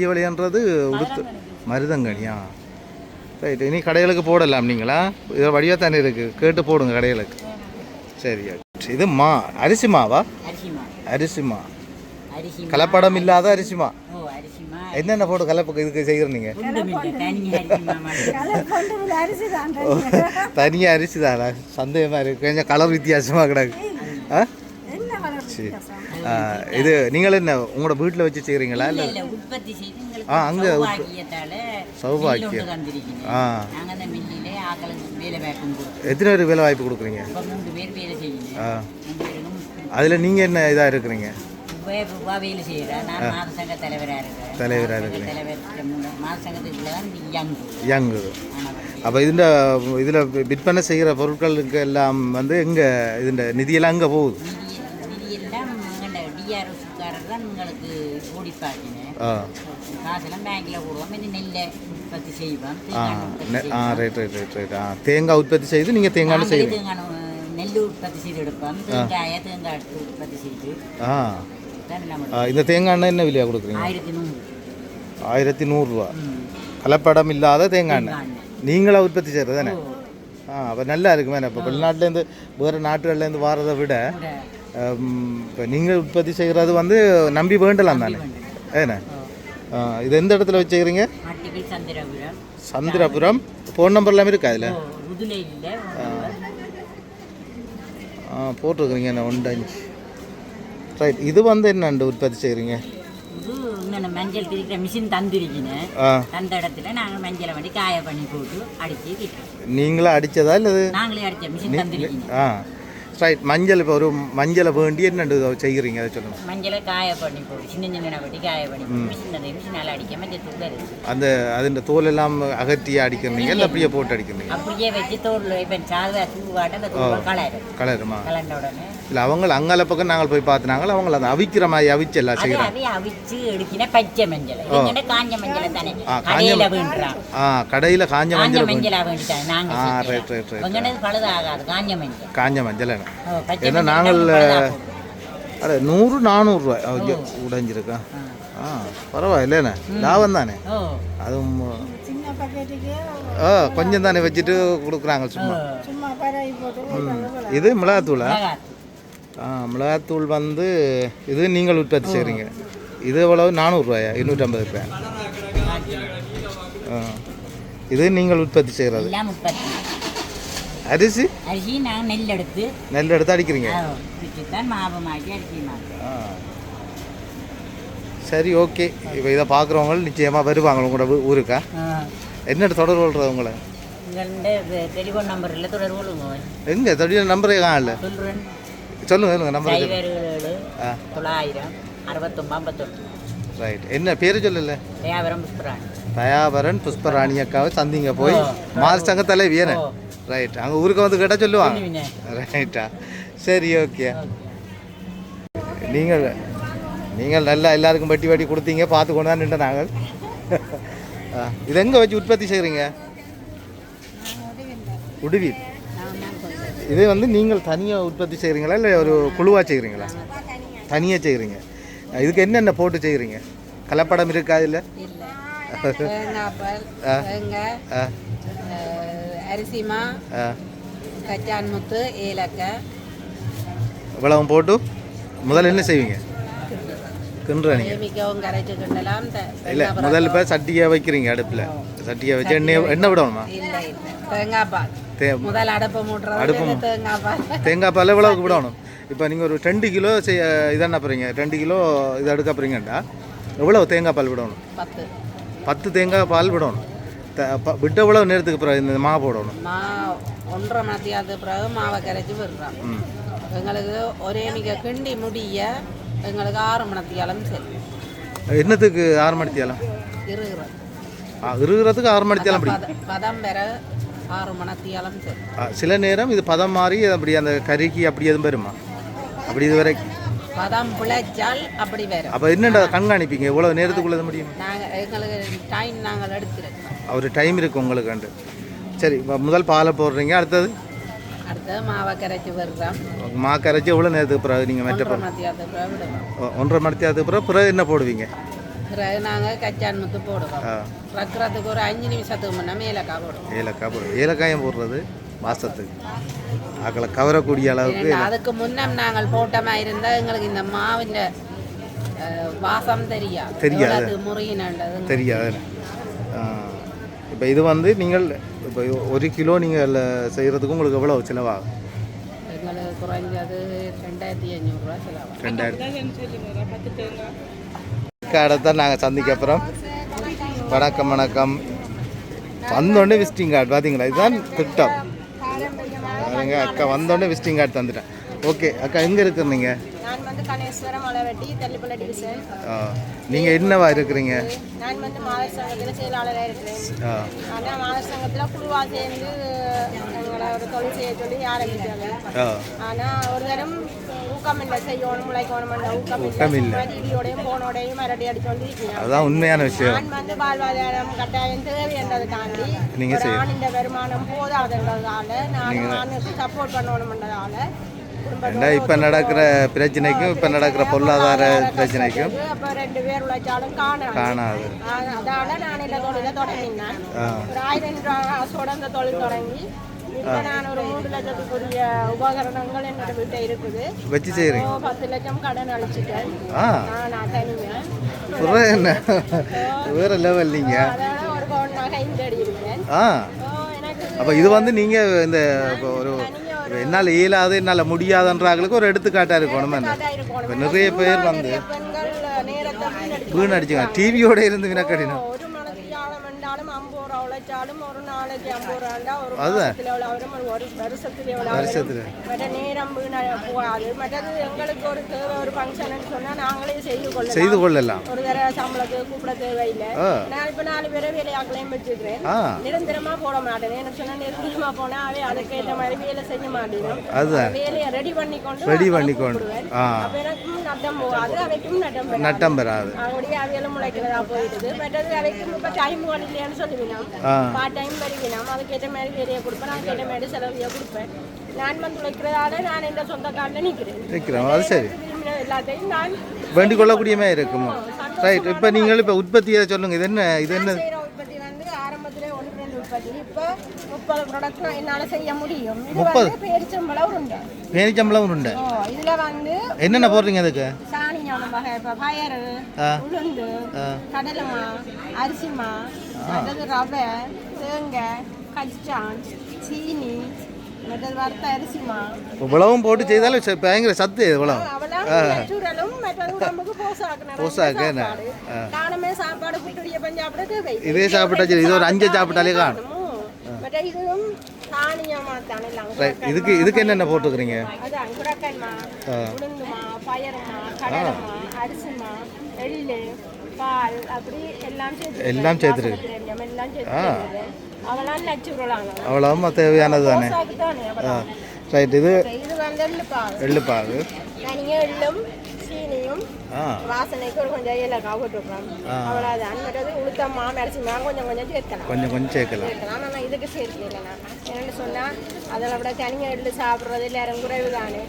விலையான்றது உடுத்து மருதங்கனியா ரைட் இனி கடைகளுக்கு போடலாம் நீங்களா இது வழியாக தானே இருக்குது கேட்டு போடுங்க கடைகளுக்கு சரி இது அரிசி மாவா அரிசி மா கலப்படம் இல்லாத அரிசி மா என்னென்ன போட்டு கலப்பு இதுக்கு செய்கிறீங்க? தனியாக அரிசி தானா? சந்தேகமாக இருக்குது, கொஞ்சம் கலர் வித்தியாசமாக கிடக்கு. ஆ சரி. இது நீங்கள் என்ன உங்களோட வீட்டில் வச்சு செய்கிறீங்களா இல்லை? அங்கே சௌபாக்கியம். எத்தனை பேருக்கு வேலை வாய்ப்பு கொடுக்குறீங்க? அதில் நீங்கள் என்ன இதாக இருக்கிறீங்க? தலைவராக இருக்கிறீங்க. யங்கு. அப்போ இதில் விற்பனை செய்கிற பொருட்களுக்கு எல்லாம் வந்து எங்கே இதுண்ட நிதியெல்லாம் அங்கே போகுது? தேங்காய் உற்பத்தி செய்து நீங்கள் தேங்காய் செய்யணும். நெல் உற்பத்தி செய்து எடுப்போம். தேங்காய் உற்பத்தி செய்து. இந்த தேங்காய் எண்ணெய் என்ன விலையாக கொடுக்குறீங்க? 1100 ரூபா. கலப்படம் இல்லாத தேங்காய் எண்ணெய் நீங்களா உற்பத்தி செய்கிறது தானே? அப்போ நல்லா இருக்குமே. இப்போ வெளிநாட்டிலேருந்து வேறு நாட்டுகள்லேருந்து வாரதை விட இப்போ நீங்கள் உற்பத்தி செய்கிறது வந்து நம்பி வேண்டலாம் தானே? ஏண்ணே இது எந்த இடத்துல வச்சுக்கிறீங்க? சந்திரபுரம். ஃபோன் நம்பர் எல்லாமே இருக்கா அதில்? போட்டிருக்குறீங்க என்ன 15. ரைட். இது வந்து என்னண்டு உற்பத்தி செய்கிறீங்க? மஞ்சள் திரிக்கிற மிஷின் தந்திருக்கீங்க. அந்த இடத்துல நாங்கள் மஞ்சளை வண்டி காய பண்ணி போட்டு அடிச்சு விற்கிறோம். நீங்களா அடித்ததா இல்லை? நாங்களே அடித்த மிஷின் தந்திருக்கீங்க. ரைட். மஞ்சள் இப்போ ஒரு மஞ்சளை வேண்டி என்னண்டு செய்கிறீங்க அதை சொல்லுங்கள். மஞ்சளை காய பண்ணி போட்டு சின்ன சின்ன வட்டி காய பண்ணி மிஷினால் அடிக்க மஞ்சள் தூள் இருக்குது. அந்த அதில் தோல் எல்லாம் அகற்றி அடிக்கிறீங்க இல்லை அப்படியே போட்டு அடிக்கிறீங்க? அப்படியே வச்சு தோல் இப்போ சாதா தூவாட்ட அந்த தூள் கலருமா? கலண்ட உடனே இல்லை அவங்கள அங்கால பக்கம் நாங்கள் போய் பார்த்துனாங்களா அவங்கள அதை அவிக்கிற மாதிரி அவிச்சு எல்லாம் செய்கிறாங்க. அவிச்சு எடுக்கின பச்சை மஞ்சள் காஞ்ச மஞ்சளை தானே கடையில் வேண்டுறான். கடையில் காஞ்ச மஞ்சள் மஞ்சளாக வேண்டிட்டாங்க நாங்கள். Right right right. உங்கனது பழுதாகாது காஞ்ச மஞ்சள். காஞ்ச மஞ்சள் ஏன்னா நாங்கள் 100-400 ரூபாய் உடைஞ்சிருக்கா. பரவாயில்லைண்ணே, லாபம் தானே. அதுவும் கொஞ்சம் தானே வச்சுட்டு கொடுக்குறாங்க சும்மா. இது மிளகாத்தூளா? மிளகாத்தூள் வந்து இது நீங்கள் உற்பத்தி செய்கிறீங்க. இது எவ்வளவு? 400 ரூபாயா? 250 ரூபாய். இது நீங்கள் உற்பத்தி செய்கிறது. அரிசி நாங்கள் நெல் எடுத்து அடிக்கிறீங்க. சரி, ஓகே. இப்போ இதை பார்க்குறவங்க நிச்சயமாக வருவாங்க உங்களோட ஊருக்கா? என்னட்டு தொடர்பு கொள்றது உங்களை? டெலிஃபோன் நம்பரில் தொடர்பு கொள்ளுங்க. எங்கே தொழில் நம்பரே காணல? சொல்லுங்கள் நம்பர். 900 69 ரைட். என்ன பேர் சொல்லல? தயாபரன் புஷ்பராணி அக்காவை சந்திங்க போய் மார் சங்க தலைவி ஏன. ரைட். அங்கே ஊருக்கு வந்து கேட்டால் சொல்லுவாங்க. ரைட்டா, சரி, ஓகே. நீங்கள் நல்லா எல்லாருக்கும் வட்டி வட்டி கொடுத்தீங்க, பார்த்து கொண்டு தான் நின்று நாங்கள். இது எங்கே வச்சு உற்பத்தி செய்கிறீங்க? உடுவி. இது வந்து நீங்கள் தனியாக உற்பத்தி செய்கிறீங்களா இல்லை ஒரு குழுவாக செய்கிறீங்களா? தனியாக செய்கிறீங்க. இதுக்கு என்னென்ன போட்டு செய்கிறீங்க? கலப்படம் இருக்கா இல்லை? அரிசிமா, கச்சான் முத்து, ஏலக்காய் இவ்வளவும் போட்டு முதல்ல என்ன செய்வீங்க? கிண்டுறீங்க. இல்லை, முதல்ல இப்போ சட்டியை வைக்கிறீங்க அடுப்பில். சட்டியை வச்சு எண்ணெய் விடணுமா? தேங்காய் பால். தேங்காய் பால் எவ்வளவுக்கு விடணும்? இப்போ நீங்கள் ஒரு 2 கிலோ இதென்ன போகிறீங்க, 2 கிலோ இது அடுக்க போகிறீங்கண்டா எவ்வளோ தேங்காய் பால் விடணும்? 10 தேங்காய் பால் விடணும். விட்ட எவ்வளோ நேரத்துக்கு பிறகு இந்த மாவு போடணும்? 1.5 மணி நேரத்துக்கு பிறகு மாவை கரைச்சி விடுறோம். எங்களுக்கு ஒரே மிக கிண்டி முடிய எங்களுக்கு 6 மணி நேரம் சரி. என்னத்துக்கு 6 மணி நேரம்? இருகிறதுக்கு 6 மணி நேரம். பதம் பெற 6 மணி நேரம் சரி. சில நேரம் இது பதம் மாறி அப்படி அந்த கறிக்கு அப்படி எதுவும் வருமா? அப்படி இது வரைக்கும் பதம் பிழைச்சால் அப்படி வேறு. அப்போ என்னென்ன கண்காணிப்பீங்க? எவ்வளோ நேரத்துக்குள்ளே முடியும்? எங்களுக்கு டைம் நாங்கள் எடுத்துருக்கோம். ஒரு டைம் இருக்குது உங்களுக்கு. சரி, முதல் பாலை போடுறீங்க. அடுத்தது மாவை கரைச்சி வருகிறோம். மா கரைச்சி எவ்வளோ நேரத்துக்கு பிறகு நீங்கள் மெட்ட 1.5 மணி நேரத்துக்கு பிறகு என்ன போடுவீங்க? பிறகு நாங்கள் கச்சான் முத்து போடுவோம். ரக்கிறதுக்கு ஒரு 5 நிமிஷத்துக்கு முன்னே ஏலக்காய் போடுவோம். ஏலக்காயம் போடுறது வாசத்துக்கு ஆக்களை கவரக்கூடிய அளவுக்கு. அதுக்கு முன்னம் நாங்கள் போட்ட மாதிரி இருந்தால் எங்களுக்கு இந்த மாவின் வாசம் தெரியாது தெரியாது. அது முறையினது தெரியாது. இப்போ இது வந்து நீங்கள் இப்போ 1 கிலோ நீங்கள் செய்கிறதுக்கு உங்களுக்கு எவ்வளோ செலவாகும்? எங்களுக்கு குறைஞ்சது 2500 ரூபா செலவாகும். 2000 கடை தான் நாங்கள் சந்திக்க அப்புறம். வணக்கம் வணக்கம். வந்தோடனே விசிட்டிங் கார்டு பார்த்தீங்களா, இதுதான் திட்டம். பாருங்க அக்கா வந்தோடனே விசிட்டிங் கார்டு தந்துட்டேன். ஓகே அக்கா, எங்கே இருக்கிறீங்க? நான் வந்து கணேஸ்வரம் மலைவெட்டி தெல்லிப்பள்ளி டிவிஷன். நீங்கள் என்னவா இருக்கிறீங்க? நான் வந்து மாதர் சங்கத்தில் செயலாளராக இருக்கிறேன். ஆனால் மாதர் சங்கத்தில் குழுவாக சேர்ந்து எங்களை ஒரு தொழில் செய்ய சொல்லி ஆரம்பித்தாங்க. ஆனால் ஒரு தரம் ஊக்கம் இல்லை, செய்யணும் உழைக்கணும் ஊக்கம் இல்லை. டிவியோடையும் போனோடையும் அரடி அடிச்சு வந்து இருக்கிறேன். அதுதான் உண்மையான விஷயம். நான் வந்து வாழ்வாதாரம் கட்டாயம் தேவை என்றதை தாண்டி ஆணின் வருமானம் போதாதுன்றதால நானுக்கு சப்போர்ட் பண்ணணும்ன்றதால இப்போ நடக்கிற பிரச்சனைக்கும் இப்போ நடக்கிற பொருளாதார பிரச்சனைக்கும் அப்போ 2 பேர் உழைச்சாலும் காணாது. அதால நான் இந்த தொழிலை தொடங்கினேன். ஒரு 1000 ரூபாயோட அந்த தொழில் தொடங்கி இப்போ நான் ஒரு 3 லட்சத்துக்குரிய உபகரணங்கள் என்னோட வீட்டை இருக்குது வச்சு செய்கிறீங்க. 10 லட்சம் கடன் அழிச்சிட்டேன் நான் தனியாக. என்ன வேறு லெவல் நீங்கள். அதனால ஒரு பவுன் நகை தேடி இருக்கிறேன். எனக்கு அப்போ இது வந்து நீங்கள் இந்த ஒரு என்னால் இயலாது என்னால் முடியாதுன்றாங்களுக்கு ஒரு எடுத்துக்காட்டாக இருக்கணும். இப்போ நிறைய பேர் வந்து வீணடிச்சுங்க டிவியோட இருந்து வினக்கடினா ஒரு மனத்தியாலம் என்றாலும் 50 ரூபா உழைச்சாலும் ஒரு நாளைக்கு 50 ரூபாண்டா ஒரு வருஷத்துல மற்ற நேரம் வீண போகாது. மற்றது எங்களுக்கு ஒரு தேவை ஒரு ஃபங்க்ஷன் சொன்னால் நாங்களே செய்து கொள்ளலாம். ஒரு தடவை சம்பளத்துக்கு கூப்பிட தேவையில்லை. நான் இப்போ 4 பேரை வேலையாக்கலையும் வச்சுக்கிறேன். நிரந்தரமாக போட மாட்டேன். எனக்கு சொன்னால் நிரந்தரமாக போனால் அவை அதுக்கேற்ற மாதிரி வேலை செய்ய மாட்டேன். வேலையை ரெடி பண்ணிக்கொண்டு அப்போ எனக்கும் நட்டம் போகாது, அவைக்கும் நட்டம் பெறாது. அப்படியே அவையெல்லாம் முளைக்கிறதா போயிடுது. மற்றது அவைக்கும் இப்போ டைம் இல்லையான்னு சொல்லுவினோம். Part time வருவினோம். அதுக்கேற்ற மாதிரி வேலையை கொடுப்பேன், அதுக்கேற்ற மாதிரி செலவையை கொடுப்பேன். நான் வந்து உழைக்கிறதால நான் எந்த சொந்த காலில் நிற்கிறேன். அது சரி, எல்லாத்தையும் நான் வேண்டிக் கொள்ளக்கூடியமே இருக்கும். ரைட். இப்போ நீங்கள் இப்போ உற்பத்தியை சொல்லுங்கள். இது என்ன உற்பத்தி வந்து ஆரம்பத்திலே 1-2 உற்பத்தி. இப்போ 30 ப்ராடக்ட் என்னால் செய்ய முடியும். 30 பேரிச்சம்பளம் உண்டு. பேரிச்சம்பளம் உண்டு. இதில் வந்து என்னென்ன போடுறீங்க அதுக்கு? சாணியான வகை, இப்போ பயறு, உளுந்து, கடலைமா, அரிசிமா, மற்றது ரவை, தேங்காய், கச்சான், சீனி, மற்றது வறுத்த அரிசிமா, இவ்வளவும் போட்டு செய்தாலும் பயங்கர சத்து. இவ்வளவு நேச்சுரலும் மற்றது உடம்புக்கு போசாக்கு. காலமே சாப்பாடு புட்டுடைய பஞ்சாப்பிட தேவை. இதே சாப்பிட்டா சரி, இது ஒரு 5 சாப்பிட்டாலே காணும். மற்ற இதுவும் தானியமா தானே. இதுக்கு என்னென்ன போட்டுக்கிறீங்க? அதான் குடக்கன்மா, உளுந்துமா, பயருமா, கடலைமா, அரிசிமா, எள்ளு, பால், அப்படி எல்லாம் சேர்த்துருக்கு. அவெல்லாம் நேச்சுரலாங்க. அவ்வளோ தேவையானது தானே. ரைட். இது வந்து எள்ளுப்பாகு. தனியாக எள்ளும் சீனியும் வாசனைக்கு ஒரு கொஞ்சம் ஏலக்காய் போட்டுருக்கோம். அவ்வளோதான். மற்றது உளுத்தம்மா, அரிசிமா கொஞ்சம் சேர்க்கலாம். ஆனால் இதுக்கு சேர்க்கல. நான் என்னென்னு சொன்னால் அதில் விட தனியாக எள்ளு சாப்பிட்றது எல்லாரும் குறைவு தானே.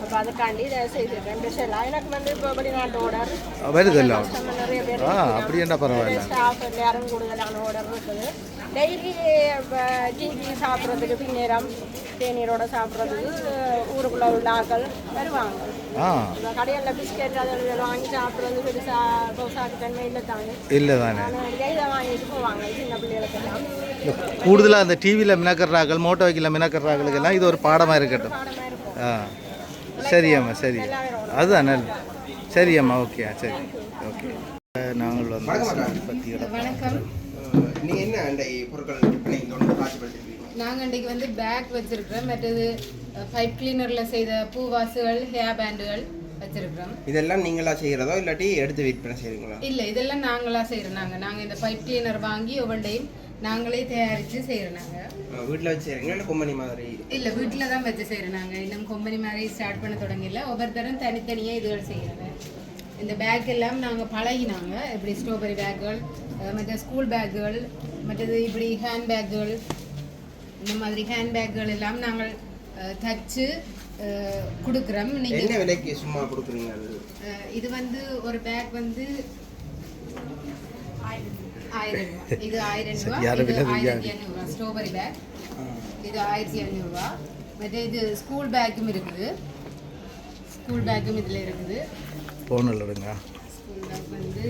அப்போ அதுக்காண்டி இதை செய்திருக்கேன் ஸ்பெஷலாக. எனக்கு வந்து இப்போ வெளிநாட்டு ஆர்டர் வருது இல்லை? நிறைய பேர் அப்படி என்ன பரவாயில்ல. ஸ்டாஃப் எல்லாரும் கூடுதலான ஆர்டர் இருக்குது. டெய்லி டீ சாப்பிட்றதுக்கு பின்னேரம் தேநீரோட சாப்பிட்றதுக்கு ஊருக்குள்ளே உள்ள ஆட்கள் வருவாங்க. கடையில் பிஸ்கெட் அதில் வாங்கி சாப்பிட்றது பெருசாக பௌசாக்கு தன்மை இல்லை தானே. இதை வாங்கிட்டு போவாங்க சின்ன பிள்ளைகளுக்கெல்லாம். கூடுதலாக அந்த டிவியில் மினக்கறாக்கள், மோட்டோ வைக்கல மினக்கறாக்களுக்கெல்லாம் இது ஒரு பாடமாக இருக்கட்டும். சரியம்மா, சரி, அதுதான் நல்ல. சரியம்மா, ஓகே, சரி, ஓகே. நாங்கள் வந்து வணக்கம். நீங்கள் என்ன அந்த பொருட்கள் நாங்கள் இன்றைக்கு வந்து பேக் வச்சுருக்கிறோம். மற்றது பைப் கிளீனரில் செய்த பூவாசுகள், ஹேர் பேண்டுகள் வச்சுருக்கிறோம். இதெல்லாம் நீங்களாக செய்கிறதோ இல்லாட்டி எடுத்து விற்பனை செய்கிறீங்களா? இல்லை, இதெல்லாம் நாங்களாக செய்கிறோம். நாங்கள் இந்த பைப் கிளீனர் வாங்கி ஒவ்வொன்றையும் நாங்களே தயாரித்து செய்கிறோம். நாங்கள் வீட்டில் வச்சு செய்கிறீங்களா இல்லை கொம்பனி மாதிரி? இல்லை, வீட்டில் தான் வச்சு செய்கிறோம். நாங்கள் இன்னும் கொம்பனி மாதிரி ஸ்டார்ட் பண்ண தொடங்கல. ஒவ்வொருத்தரும் தனித்தனியாக இதுகள் செய்கிறாங்க. இந்த பேக் எல்லாம் நாங்கள் பழகினாங்க. இப்படி ஸ்ட்ராபெரி பேக்குகள், மற்ற ஸ்கூல் பேக்குகள், மற்றது இப்படி ஹேண்ட் பேக்குகள், இந்த மாதிரி ஹேண்ட் பேக்குகள் எல்லாம் நாங்கள் தச்சு கொடுக்குறோம். என்ன விலைக்கு சும்மா கொடுக்குறீங்க? இது வந்து ஒரு பேக் வந்து 1000 ரூபா. இது 1000 ரூபா. இது 1500 ரூபா ஸ்ட்ராபெரி பேக். இது 1500 ரூபா. மற்ற இது ஸ்கூல் பேக்கும் இருக்குது. ஸ்கூல் பேக்கும் இதில் இருக்குது. போனில் எடுங்க. வந்து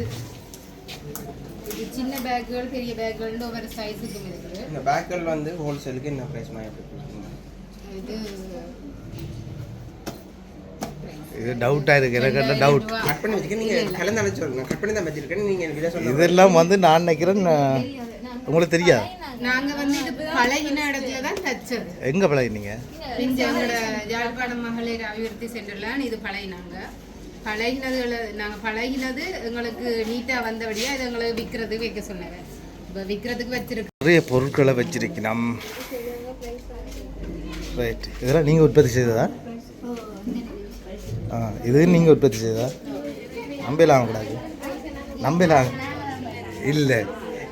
இது சின்ன பேக்குகள் பெரிய பேக்குகள் ஒவ்வொரு சைஸுக்கும் இருக்குது. இந்த பேக்குகள் வந்து ஹோல்சேலுக்கு என்ன ப்ரைஸ் மாதிரி எப்படி கொடுக்குறீங்க? இது இது டவுட்டாக இருக்குது எனக்கு டவுட். கட் பண்ணி வச்சுக்க நீங்கள் கலந்து அழைச்சி சொல்லுங்க. கட் பண்ணி தான் வச்சிருக்கேன். நீங்கள் எனக்கு இதை சொல்லுங்கள். இதெல்லாம் வந்து நான் நினைக்கிறேன் உங்களுக்கு தெரியாது. நாங்க வந்து இது பழகின இடத்துல தான் தச்சது. எங்கே பழகினீங்க? எங்களோட யாழ்ப்பாணம் மகளிர் அபிவிருத்தி சென்டர்ல இது பழகினாங்க. நாங்கள் பழகினது எங்களுக்கு நீட்டாக வந்தபடியா இது எங்களுக்கு விற்கிறதுக்கு வைக்க சொன்னாங்க. இப்போ விற்கிறதுக்கு வச்சிருக்கோம். நிறைய பொருட்களை வச்சிருக்கணும். ரைட். இதெல்லாம் நீங்கள் உற்பத்தி செய்ததா? இது நீங்கள் உற்பத்தி செய்ததா? நம்பலாம் கூடாது. நம்பலாம் இல்லை.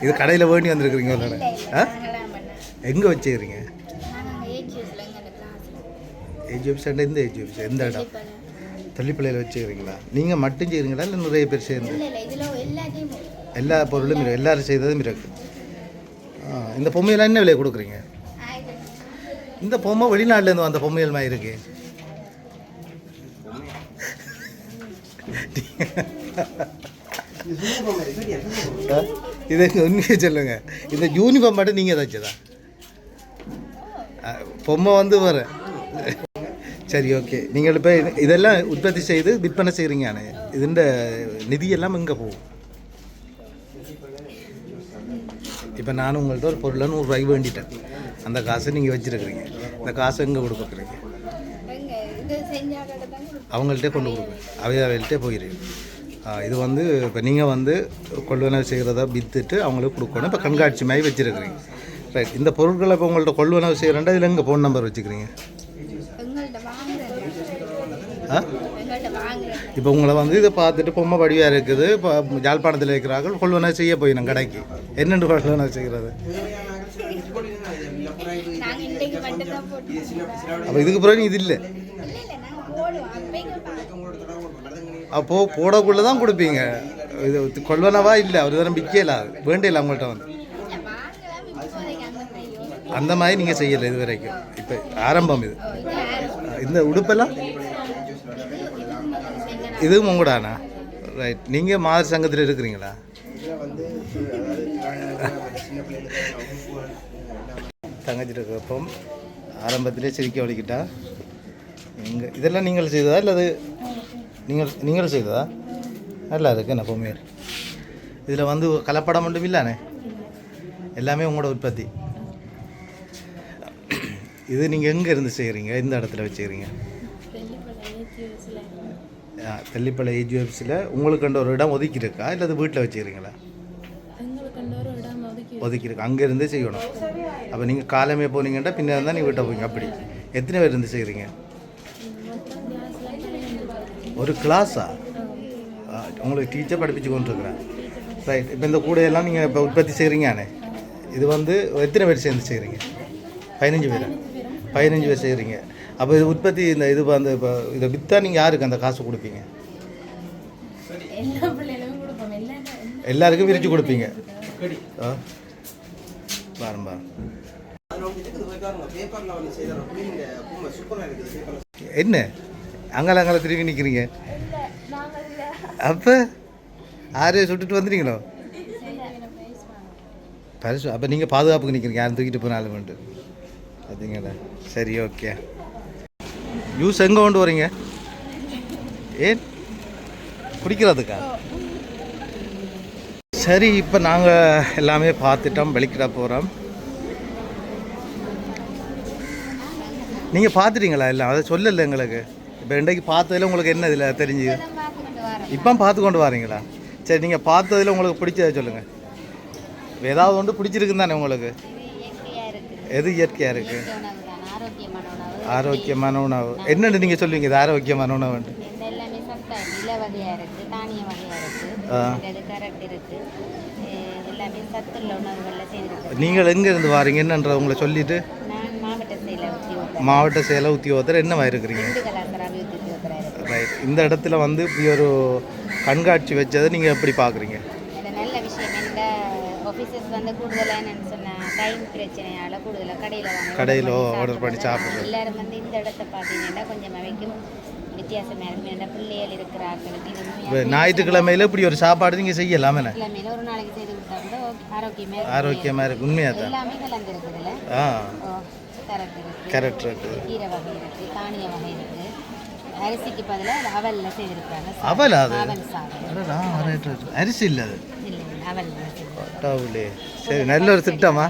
இது கடையில் வேண்டி வந்திருக்குறீங்க உங்களோட. எங்கே வச்சுக்கிறீங்க? AGF centre. இந்த ஏஜிஎஃப் எந்த இடம்? தள்ளிப்பள்ளியில் வச்சுக்கிறீங்களா? நீங்கள் மட்டும் செய்கிறீங்களா இல்லை நிறைய பேர் சேர்ந்து? எல்லா பொருளும் எல்லோரும் செய்ததும் இருக்கு. இந்த பொம்மையெல்லாம் என்ன விலையை கொடுக்குறீங்க? இந்த பொம்மை வெளிநாட்டிலேருந்து வந்த பொம்மைகள் மாதிரி இருக்கு. இதை உண்மையை சொல்லுங்க. இந்த யூனிஃபார்ம் மட்டும் நீங்கள் தைச்சதா? பொம்மை வந்து வர. சரி, ஓகே. நீங்கள் இப்போ இதெல்லாம் உற்பத்தி செய்து விற்பனை செய்கிறீங்கண்ணே. இதுண்ட நிதியெல்லாம் எங்கே போகும்? இப்போ நானும் உங்கள்கிட்ட ஒரு பொருளை 100 ரூபாய்க்கு வேண்டிட்டேன். அந்த காசை நீங்கள் வச்சுருக்கிறீங்க. இந்த காசை எங்கே கொடுக்குறீங்க? அவங்கள்ட்டே கொண்டு கொடுப்பேன். அவைகள்கிட்டே போயிடுங்க. இது வந்து இப்போ நீங்கள் வந்து கொள்வனவு செய்கிறத விற்றுட்டு அவங்களுக்கு கொடுக்கணும். இப்போ கண்காட்சி மாதிரி வச்சுருக்கிறீங்க. ரைட். இந்த பொருட்களை இப்போ உங்கள்கிட்ட கொள்வனவு செய்கிறேன்டா இதில் எங்கே ஃபோன் நம்பர் வச்சுக்கிறீங்க? இப்போ உங்களை வந்து இதை பார்த்துட்டு பொம்மை வடிவாக இருக்குது, இப்போ யாழ்ப்பாணத்தில் இருக்கிறார்கள், கொள்வனவு செய்ய போயிடும் கடைக்கு. என்னென்று கொள்வனவு செய்கிறது? அப்போ இதுக்கு பிறகு இது இல்லை. அப்போது போடக்குள்ளே தான் கொடுப்பீங்க. இது கொள்வனவா இல்லை, ஒரு தரம் விற்கல, வேண்டியில்லை அவங்கள்ட்ட வந்து. அந்த மாதிரி நீங்கள் செய்யலை இது வரைக்கும். இப்போ ஆரம்பம் இது. இந்த உடுப்பெல்லாம் இதுவும் உங்களாண்ணா? ரைட். நீங்கள் மாதிரி சங்கத்தில் இருக்கிறீங்களா? தங்கச்சிட்டு இருக்கப்போ ஆரம்பத்திலே சிரிக்க வலிக்கிட்டா இதெல்லாம் நீங்கள் செய்ததா இல்லை அது நீங்கள் செய்ததா? நல்லா இருக்கு என்ன பொம்மையர். இதில் வந்து கலப்படம் மட்டும் இல்லைண்ணே, எல்லாமே உங்களோட உற்பத்தி. இது நீங்கள் எங்கே இருந்து செய்கிறீங்க? எந்த இடத்துல வச்சுக்கிறீங்க? தெல்லிப்பளை ஏஜிஎஃப்ஸில் உங்களுக்கு ஒரு இடம் ஒதுக்கி இருக்கா இல்லை அது வீட்டில் வச்சுக்கிறீங்களா? ஒதுக்கிருக்கு. அங்கேருந்தே செய்யணும். அப்போ நீங்கள் காலமே போனீங்கன்னா பின்னாடி தான் நீங்கள் வீட்டை போவீங்க. அப்படி எத்தனை பேர் இருந்து செய்கிறீங்க? ஒரு கிளாஸா? உங்களுக்கு டீச்சர் படிப்பிச்சு கொண்டுருக்குறேன். ரைட். இப்போ இந்த கூடையெல்லாம் நீங்கள் இப்போ உற்பத்தி செய்கிறீங்கண்ணே. இது வந்து எத்தனை பேர் சேர்ந்து செய்கிறீங்க? 15 பேர். 15 பேர் செய்கிறீங்க. அப்போ இது உற்பத்தி இந்த இது வந்து இப்போ இதை விற்றா நீங்கள் யாருக்கு அந்த காசு கொடுப்பீங்க? எல்லாருக்கும் பிரித்து கொடுப்பீங்க. பாருங்க என்ன அங்கே திரும்பி நிற்கிறீங்க? அப்போ யாரையும் சுட்டுட்டு வந்துட்டீங்களோ? பரிசு. அப்போ நீங்கள் பாதுகாப்புக்கு நிற்கிறீங்க, யாரும் தூக்கிட்டு போனாலும் வேண்டு பார்த்தீங்களா? சரி, ஓகே. ஜூஸ் எங்கே கொண்டு வரீங்க? ஏன் குடிக்கிறதுக்கா? சரி, இப்போ நாங்கள் எல்லாமே பார்த்துட்டோம், வெளிக்கிட போகிறோம். நீங்கள் பார்த்துட்டீங்களா எல்லாம்? அதை சொல்லலை எங்களுக்கு. இப்போ இன்றைக்கு பார்த்ததில் உங்களுக்கு என்ன இதில் தெரிஞ்சு? இப்போ பார்த்து கொண்டு வரீங்களா? சரி, நீங்கள் பார்த்ததில் உங்களுக்கு பிடிச்சதை சொல்லுங்கள். ஏதாவது ஒன்று பிடிச்சிருக்குன்னு தானே உங்களுக்கு? எது இயற்கையாக இருக்குது? ஆரோக்கியமான உணவு என்னென்னு நீங்கள் சொல்லுவீங்க? இது ஆரோக்கியமான உணவுன்ட்டு. நீங்கள் எங்கேருந்து வாரீங்க என்னன்ற உங்களை சொல்லிவிட்டு? மாவட்ட செயல உத்தியோகத்தர் என்னவா இருக்கிறீங்க? ரைட். இந்த இடத்துல வந்து இப்படி ஒரு கண்காட்சி வச்சதை நீங்கள் எப்படி பார்க்குறீங்க? நல்ல விஷயம். இந்த ஆஃபீஸர்ஸ் வந்து கூடுதலாக என்னென்னு சொன்னால் டைம் பிரச்சனையால் கூடுதலாக கடையில் ஆர்டர் பண்ணி சாப்பிட்றோம். எல்லோரும் வந்து இந்த இடத்த பார்த்தீங்கன்னா கொஞ்சம் வரைக்கும் வித்தியாசமாக இருக்கும். ஏன்னா பிள்ளைகள் இருக்கிற ஆட்களுக்கு இது இப்போ ஞாயிற்றுக்கிழமையில இப்படி ஒரு சாப்பாடு நீங்கள் செய்யலாமே கிழமையில ஒரு நாளைக்கு செய்து கொடுத்தா கூட ஆரோக்கியமாக ஆரோக்கியமாக இருக்கு. உண்மையாக தான். எல்லாமே கலந்துருக்குதுல்ல. ஆ கரெக்ட் இருக்குது. கரெக்ட் இருக்குது. கீரை வகை இருக்குது, தானிய வகை இருக்குது. அரிசிக்கு பதிலாக அவலில் செய்திருக்காங்க. அவல் அது அவல் சாதம் அரிசி இல்லை அது இல்லை அவல் டவுலே. சரி, நல்ல ஒரு திட்டமா.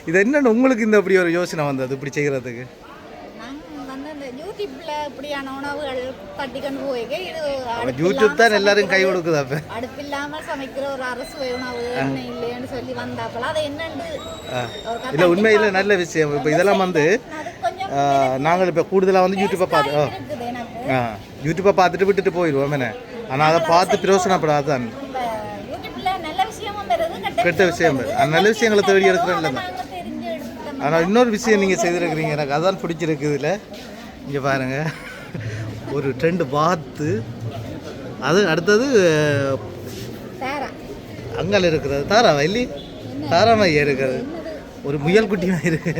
இது என்னென்னு உங்களுக்கு இந்த இப்படி ஒரு யோசனை வந்தது இப்படி செய்கிறதுக்கு? நாங்கள் வந்து இந்த யூடியூப்பில் இப்படியான உணவுகள் கட்டிக்கொண்டு போய்க்க இது யூடியூப் தான் எல்லாரும் கை கொடுக்குது. அப்போ அடுப்பு இல்லாமல் சமைக்கிற ஒரு அரசு உணவு என்ன இல்லைன்னு சொல்லி வந்தாப்பல அதை என்னன்னு இல்லை உண்மையில் நல்ல விஷயம். இப்போ இதெல்லாம் வந்து நாங்கள் இப்போ கூடுதலாக வந்து யூடியூப்பை பார்த்து இருக்குது எனக்கு யூடியூப்பை பார்த்துட்டு விட்டுட்டு போயிடுவோம் என்ன. ஆனால் அதை பார்த்து பிரயோசனப்படாது தான். யூடியூப்ல நல்ல விஷயமும் வருது கெட்ட விஷயம் அந்த நல்ல விஷயங்களை தேடி எடுக்கிறேன் இல்லை. நாங்கள் தெரிஞ்சு எடுத்து ஆனால் இன்னொரு விஷயம் நீங்கள் செய்திருக்கிறீங்க, எனக்கு அதான் பிடிச்சிருக்குதுல. இங்கே பாருங்கள், ஒரு ட்ரெண்டு பார்த்து அது அடுத்தது தாரா அங்கால இருக்கிறது தாராவா இல்லை தாராமையா இருக்கிறது ஒரு முயல் குட்டியாக இருக்கு.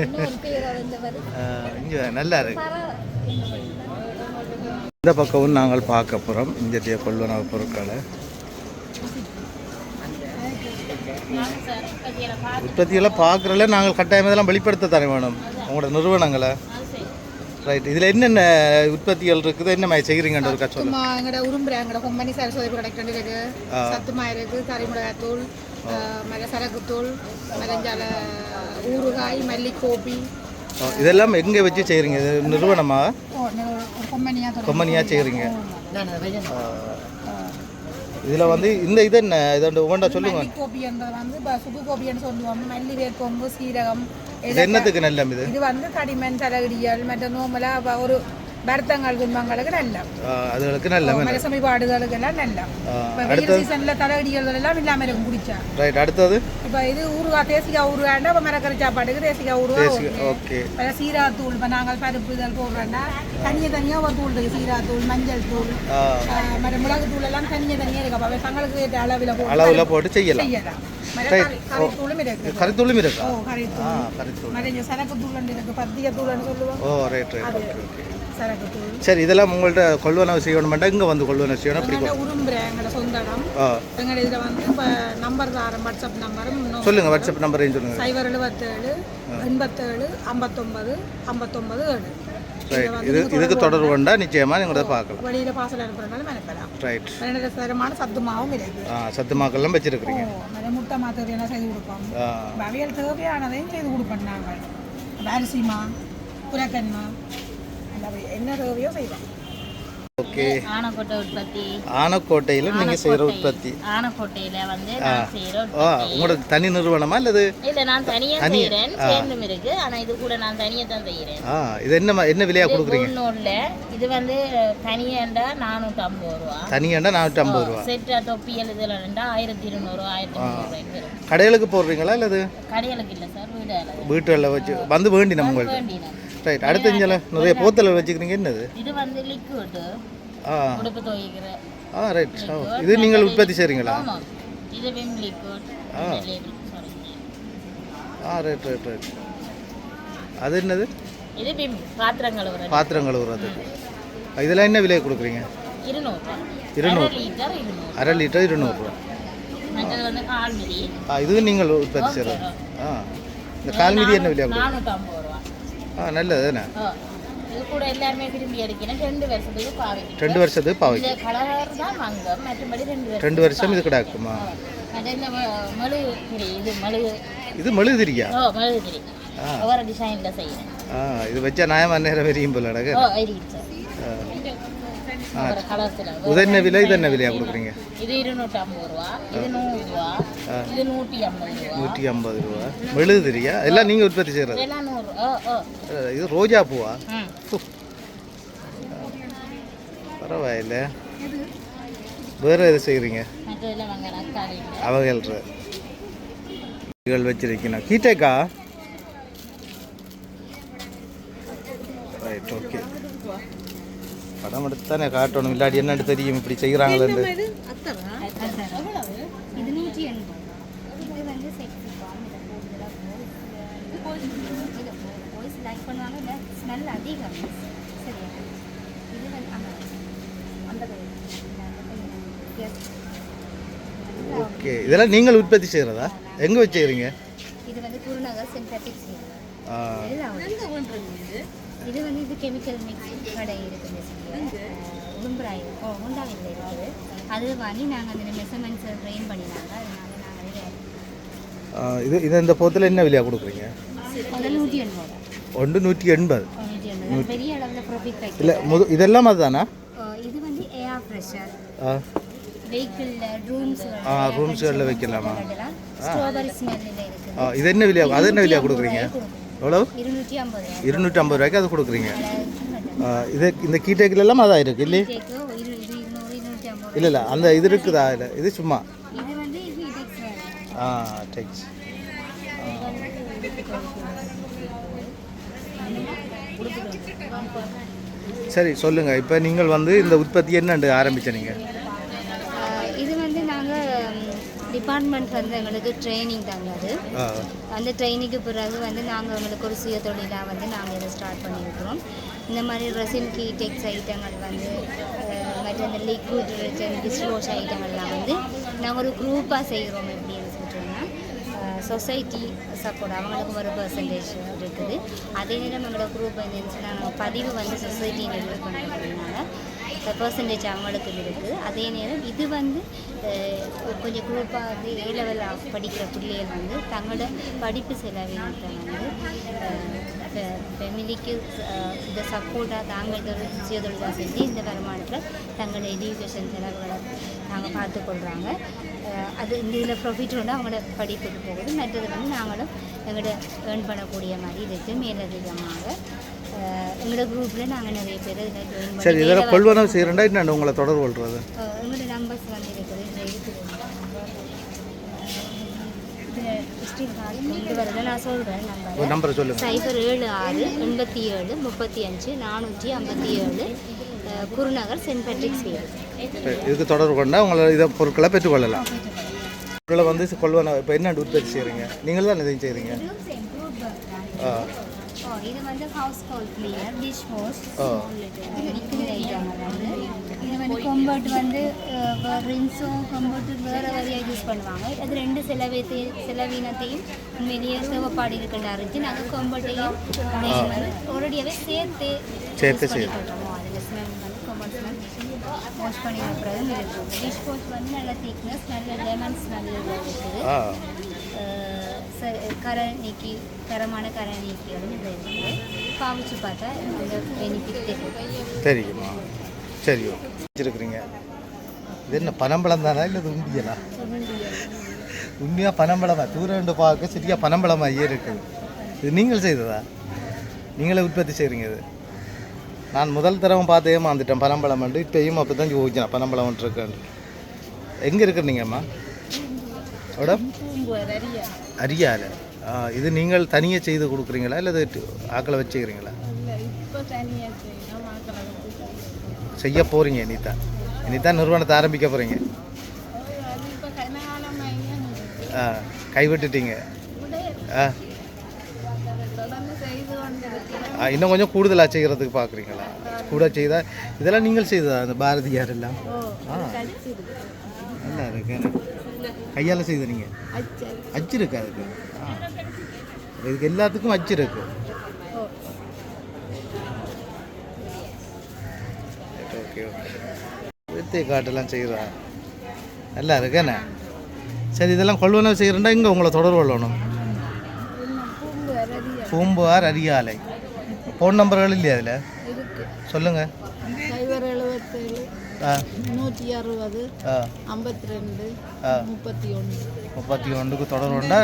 இங்கே நல்லா இருக்கு. இந்த பக்கமும் நாங்கள் பார்க்க போகிறோம் இந்திய கொள்வனவு பொருட்களை. உற்பத்தியெல்லாம் பார்க்குறல நாங்கள் கட்டாயம் இதெல்லாம் வெளிப்படுத்த தர வேணும் உங்களோட நிறுவனங்களை. ரைட், இதில் என்னென்ன உற்பத்திகள் இருக்குது, என்ன மாதிரி செய்கிறீங்கன்ற ஒரு கட்சி எங்களோட உரும்புற எங்களோட கொம்பனி சரஸ்வதி ப்ராடக்ட் இருக்குது, சத்துமா இருக்குது, கறிமிளகாத்தூள், சரக்குத்தூள், மரஞ்சால ஊறுகாய், மல்லிக்கோப்பி. இதெல்லாம் எங்கே வச்சு செய்கிறீங்க? இது நிறுவனமா கொம்பனியாக செய்கிறீங்க? இதில் வந்து இந்த இது என்ன இது ஒவ்வொன்றா சொல்லுங்க. மல்லிக்கோப்பின்றது வந்து இப்போ சுகு கோப்பின்னு சொல்லுவோம். மல்லி வேர்க்கொம்பு, சீரகம். இது என்னத்துக்கு நல்ல இது வந்து கடிமண், தலைகடியல் மற்ற நோம்பலாக ஒரு வருத்தங்கள் துன்பங்களுக்கு நல்ல அதுகளுக்கு நல்ல சமைப்பாடுகளுக்கு எல்லாம் நல்ல. வெயில் சீசன்ல தலைகடிகள் எல்லாம் இல்லாமல் இருக்கும் குடிச்சா. ரைட், அடுத்தது இப்போ இது ஊறுகாய் தேசிக்காய் ஊறுகாய்னா இப்போ மரக்கறி சாப்பாட்டுக்கு தேசிக்காய் ஊறுகாய். ஓகே. சீராத்தூள் இப்போ நாங்கள் பருப்பு இதழ் போடுறோம்னா தனியாக ஒரு தூள் இருக்குது. சீராத்தூள், மஞ்சள் தூள், மற்ற மிளகு தூள் எல்லாம் தனியாக இருக்கு. அப்போ தங்களுக்கு ஏற்ற அளவில் போட்டு செய்யலாம். கறித்தூளும் இருக்கு. கறித்தூளும் இருக்கு. கறித்தூள் சரக்கு தூள் இருக்கு, பத்திய தூள்னு சொல்லுவோம். ஓ ரைட் ரைட். சரி, இதெல்லாம் உங்கள்ட்ட கொள்வனவு செய்யணும்னா இங்கே வந்து கொள்வனவு செய்யணும். அப்படி உரும்புற எங்களோட சொந்த இடம். எங்களோட இதில் வந்து இப்போ நம்பர் தாரம், வாட்ஸ்அப் நம்பரும் சொல்லுங்கள். வாட்ஸ்அப் நம்பரையும் சொல்லுங்கள். 077 87 59 59 7. இதுக்கு தொடர்பு கொண்டா நிச்சயமாக நீங்கள பார்க்கலாம். வெளியில் பாசல் அனுப்புறதுனால அனுப்பலாம். ரைட். தரமான சத்து மாவும் இருக்கு. சத்து மாக்கெல்லாம் வச்சிருக்கிறீங்க. முட்டை மா தேவையான செய்து கொடுப்போம். அவையல் தேவையானதையும் செய்து கொடுப்போம். நாங்கள் அரிசிமா, புறக்கன்மா, என்ன தேவையோ செய்வோம். ஓகே. ஆனக்கோட்டை உற்பத்தி. ஆனக்கோட்டையில் நீங்கள் செய்கிற உற்பத்தி. ஆனக்கோட்டையில் வந்து நான் செய்கிற உங்களோட தனி நிறுவனமா அல்லது? இல்லை, நான் தனியாக செய்கிறேன். சேர்ந்தும் இருக்கு. ஆனால் இது கூட நான் தனியாக தான் செய்கிறேன். இது என்ன விலையாக கொடுக்குறீங்க? இது வந்து தனியாண்டா 450 ரூபா. தனியாண்டா 450 ரூபா. செட்டா தொப்பியல் இதெல்லாம் 1200 1300 ரூபாய். கடைகளுக்கு போடுறீங்களா அல்லது? கடைகளுக்கு இல்லை சார், வீட்டில் வச்சு வந்து வேண்டி நம்ம உங்களுக்கு. ரைட். அடுத்த இங்கே நிறைய போத்தல் வச்சுக்கிறீங்க. என்னது இது? வந்து லிக்விட் உடுப்பு துவைக்கிற. ரைட். இது நீங்கள் உற்பத்தி செய்கிறீங்களா? இது Vim liquid. Right right right. அது என்னது? இது விம் பாத்திரம் கழுவுறது. பாத்திரம் கழுவுறது. இதெல்லாம் என்ன விலையை கொடுக்குறீங்க? 200. அரை லிட்டர் 200 ரூபா. மற்றது வந்து கால்மிதி. இது நீங்கள் உற்பத்தி செய்கிறது. இந்த கால்மிதி என்ன விலையாக கொடுக்குறீங்க? 450 ரூபா. நல்லது தானே. இது கூட எல்லாருமே விரும்பி எடுக்கணும். 2 வருஷத்துக்கு பாவிக்கும். 2 வருஷத்துக்கு பாவிக்கும். இந்த கலர் தான் மங்கம். மற்றபடி 2 வருஷம் இது கிடக்குமா? இந்த மெழுகுதிரி. இது மெழுகுதிரியா? மெழுகுதிரி ஒவ்வொரு டிசைனில் செய்யணும். இது வச்சா நியாயமாக நேரம் வெறியும் போல அழகு. இது என்ன விலை? இது என்ன விலையாக கொடுக்குறீங்க? இது 250 ரூபா. இது 100 ரூபா. இது 150 ரூபா. மெழுகுதிரியா? எல்லாம் நீங்கள் உற்பத்தி செய்கிறது? எல்லாம் 100. இது ரோஜா பூவா? பரவாயில்ல. வேறு எது செய்கிறீங்க? அவர்கள் வச்சிருக்கீங்க. கீட்டேக்கா? ரைட். ஓகே. படம் எடுத்து தானே காட்டணும், இல்லாட்டி என்னன்னு தெரியும் இப்படி செய்கிறாங்களே. ஓகே, இதெல்லாம் நீங்கள் உற்பத்தி செய்கிறதா? எங்கே வச்சு செய்கிறீங்க? இது வந்து குருநகர் சிந்தட்டிக் சீட். ஆ, இது வந்து இது கெமிக்கல் மிக்ஸ் கடை இருக்குது உளும்புராய் உண்டாவில் இருக்குது. அது வாங்கி நாங்கள் அந்த மெஷர்மெண்ட்ஸை ட்ரெயின் பண்ணினாங்க. அதனால நாங்கள் இது இது இந்த போத்தில் என்ன விலையாக கொடுக்குறீங்க? முதல் 180. ஒன்று 180. பெரிய அளவில் ப்ராஃபிட் வைக்க இல்லை இதெல்லாம் அதுதானா? இது வந்து ஏர் ஃப்ரெஷர் வெஹிக்கிளில் ரூம்ஸ்களில் வைக்கலாமா? ஸ்ட்ராபெரி ஸ்மெல்லில் இருக்குது. இது என்ன விலையாக, அது என்ன விலையாக கொடுக்குறீங்க? எவ்வளோ? 250. 250 ரூபாய்க்கு அது கொடுக்குறீங்க. இது இந்த கீட்டேக்கில் எல்லாம் அதான் இருக்குது இல்லை? இல்லை இல்லை அந்த இது இருக்குதா? இல்லை இது சும்மா இது வந்து டெக்ஸ். சரி சொல்லுங்கள், இப்போ நீங்கள் வந்து இந்த உற்பத்தி என்னண்டு ஆரம்பிச்ச நீங்கள்? இது வந்து நாங்கள் டிபார்ட்மெண்ட் வந்து எங்களுக்கு ட்ரைனிங் தந்தது. அந்த ட்ரைனிங்க்கு பிறகு வந்து நாங்கள் எங்களுக்கு ஒரு சுய தொழிலாக வந்து நாங்கள் இதை ஸ்டார்ட் பண்ணியிருக்கிறோம். இந்த மாதிரி ரெசின் கீடெக்ஸ் ஐட்டங்கள் வந்து மற்ற அந்த லிக்விட் டிஷ்வாஷ் ஐட்டங்கள்லாம் வந்து நாங்கள் ஒரு குரூப்பாக செய்கிறோம். எப்படின்னு சொல்லிட்டோம்னா சொசைட்டி சப்போர்ட் அவங்களுக்கு ஒரு பெர்சன்டேஜ் இருக்குது. அதே நேரம் எங்களோட குரூப் வந்து நாங்கள் பதிவு வந்து சொசைட்டியை டெவலப் பண்ணுறதுனால பெர்சன்டேஜ் அவங்களுக்கு இருக்குது. அதே நேரம் இது வந்து கொஞ்சம் குரூப்பாக வந்து ஏ லெவல் படிக்கிற பிள்ளைகள் வந்து தங்களோட படிப்பு செலவினத்தை வந்து ஃபேமிலிக்கு இதை சப்போர்ட்டாக தாங்கள் இதை சுய தொழிலாக செஞ்சு இந்த வருமானத்தில் தங்களோட எஜுகேஷன் செலவுகளை நாங்கள் பார்த்துக்கொள்கிறாங்க. அது இந்த இதில் ப்ராஃபிட் வந்து அவங்களோட படிப்புக்கு போகுது. மற்றது வந்து நாங்களும் எங்களோட ஏர்ன் பண்ணக்கூடிய மாதிரி இருக்குது. மேலதிகமாக எங்களோட குரூப்பில் நாங்கள் நிறைய பேர் இதில் ஜாயின் பண்ணி சரி இதெல்லாம் கொள்வனவு செய்கிறேன்டா என்ன உங்களை தொடர்பு கொள்வது? எங்களோட நம்பர்ஸ் வந்து இருக்குது. இதில் இருக்குது ஸ்டீல் கார்டு கொண்டு வரல நான் சொல்கிறேன். நம்பரை சொல்லுங்கள். 076 87 35 457 குருநகர் சென்ட் பேட்ரிக்ஸ் வீடு. இதுக்கு தொடர்பு கொண்டால் உங்களை இதை பொருட்களை பெற்றுக்கொள்ளலாம். பொருட்களை வந்து கொள்வனவு இப்போ என்ன உற்பத்தி செய்கிறீங்க? நீங்கள் தான் இதையும் செய்கிறீங்க? இது வந்து house hold cleaner, dish wash, liquid ஐட்டங்கள் வந்து இது வந்து கம்பர்ட் வந்து ரின்ஸோ கம்பர்ட்டு வேறு வழியாக யூஸ் பண்ணுவாங்க. அது ரெண்டு செலவினத்தையும் உண்மையிலேயே தேவைப்பாடு இருக்குன்னு அறிஞ்சு நாங்கள் கம்பர்ட்டையும் ஒரேடியாகவே சேர்த்து செய்யப்படுறோமோ. அதில் ஸ்மெல் வந்து கம்பர்ட் ஸ்மெல் வாஷ் பண்ணி வைக்கிறதும் இருக்குது. டிஷ் வாஷ் வந்து நல்ல திக்னஸ் நல்ல லெமன் ஸ்மெல் இருக்குது. கரை நீக்கி தரமான கரை நீக்கிகளும் இதில் இருக்குது. பாவிச்சு பார்த்தா இந்த பெனிஃபிட் தெரியுமா? சரி வச்சுருக்குறீங்க. இது என்ன பனம்பழம் தானா இல்லை இது உண்டியலா? உண்மையாக பனம்பழமா? தூரண்டு பார்க்க சரியாக பனம்பழமாயே இருக்குது. இது நீங்கள் செய்ததா? நீங்களே உற்பத்தி செய்கிறீங்க? இது நான் முதல் தடவை பார்த்து ஏமாந்துட்டேன் பனம்பழம் வந்து. இப்போயும் அப்போ தான் யோசிச்சேன் பனம்பழம் இருக்குன்னு. எங்கே இருக்கிறீங்கம்மா? அவ்வளோ அரியால. இது நீங்கள் தனியாக செய்து கொடுக்குறீங்களா இல்லை ஆக்களை வச்சுக்கிறீங்களா? செய்ய போகிறீங்க இனித்தான் நிறுவனத்தை ஆரம்பிக்க போகிறீங்க. கைவிட்டுட்டீங்க. இன்னும் கொஞ்சம் கூடுதலாக செய்கிறதுக்கு பார்க்குறீங்களா? கூட செய்தால் இதெல்லாம் நீங்கள் செய்ததா? அந்த பாரதியார் எல்லாம் நல்லா இருக்கு. கையால் செய்த நீங்கள் அச்சு இருக்கு அதுக்கு? இதுக்கு எல்லாத்துக்கும் அச்சு இருக்கு. ஓகே வெத்தே காட்டெல்லாம் செய்கிறா நல்லா இருக்கேண்ணே. சரி இதெல்லாம் கொள்வனவு செய்கிறேன்டா இங்கே உங்களை தொடர்பு கொள்ளணும். பூம்புகார் அரியாலை. ஃபோன் நம்பர்கள் இல்லையா அதில்? சொல்லுங்கள். 160 52 31க்கு தொடர்புண்டா.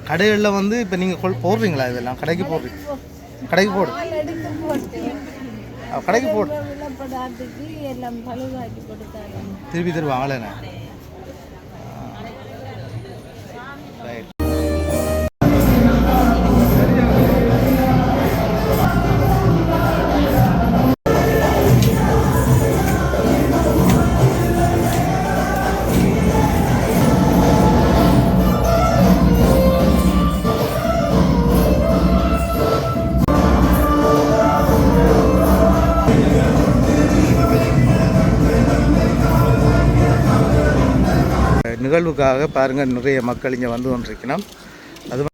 கடைகளில் வந்து இப்போ நீங்கள் போடுறீங்களா? இதெல்லாம் கடைக்கு போடுறீங்க? கடைக்கு போடு கடைக்கு போடு திருப்பி தருவாங்களேண்ணே. ரைட். நிகழ்வுக்காக பாருங்கள் நிறைய மக்கள் இங்கே வந்து கொண்டிருக்கணும். அது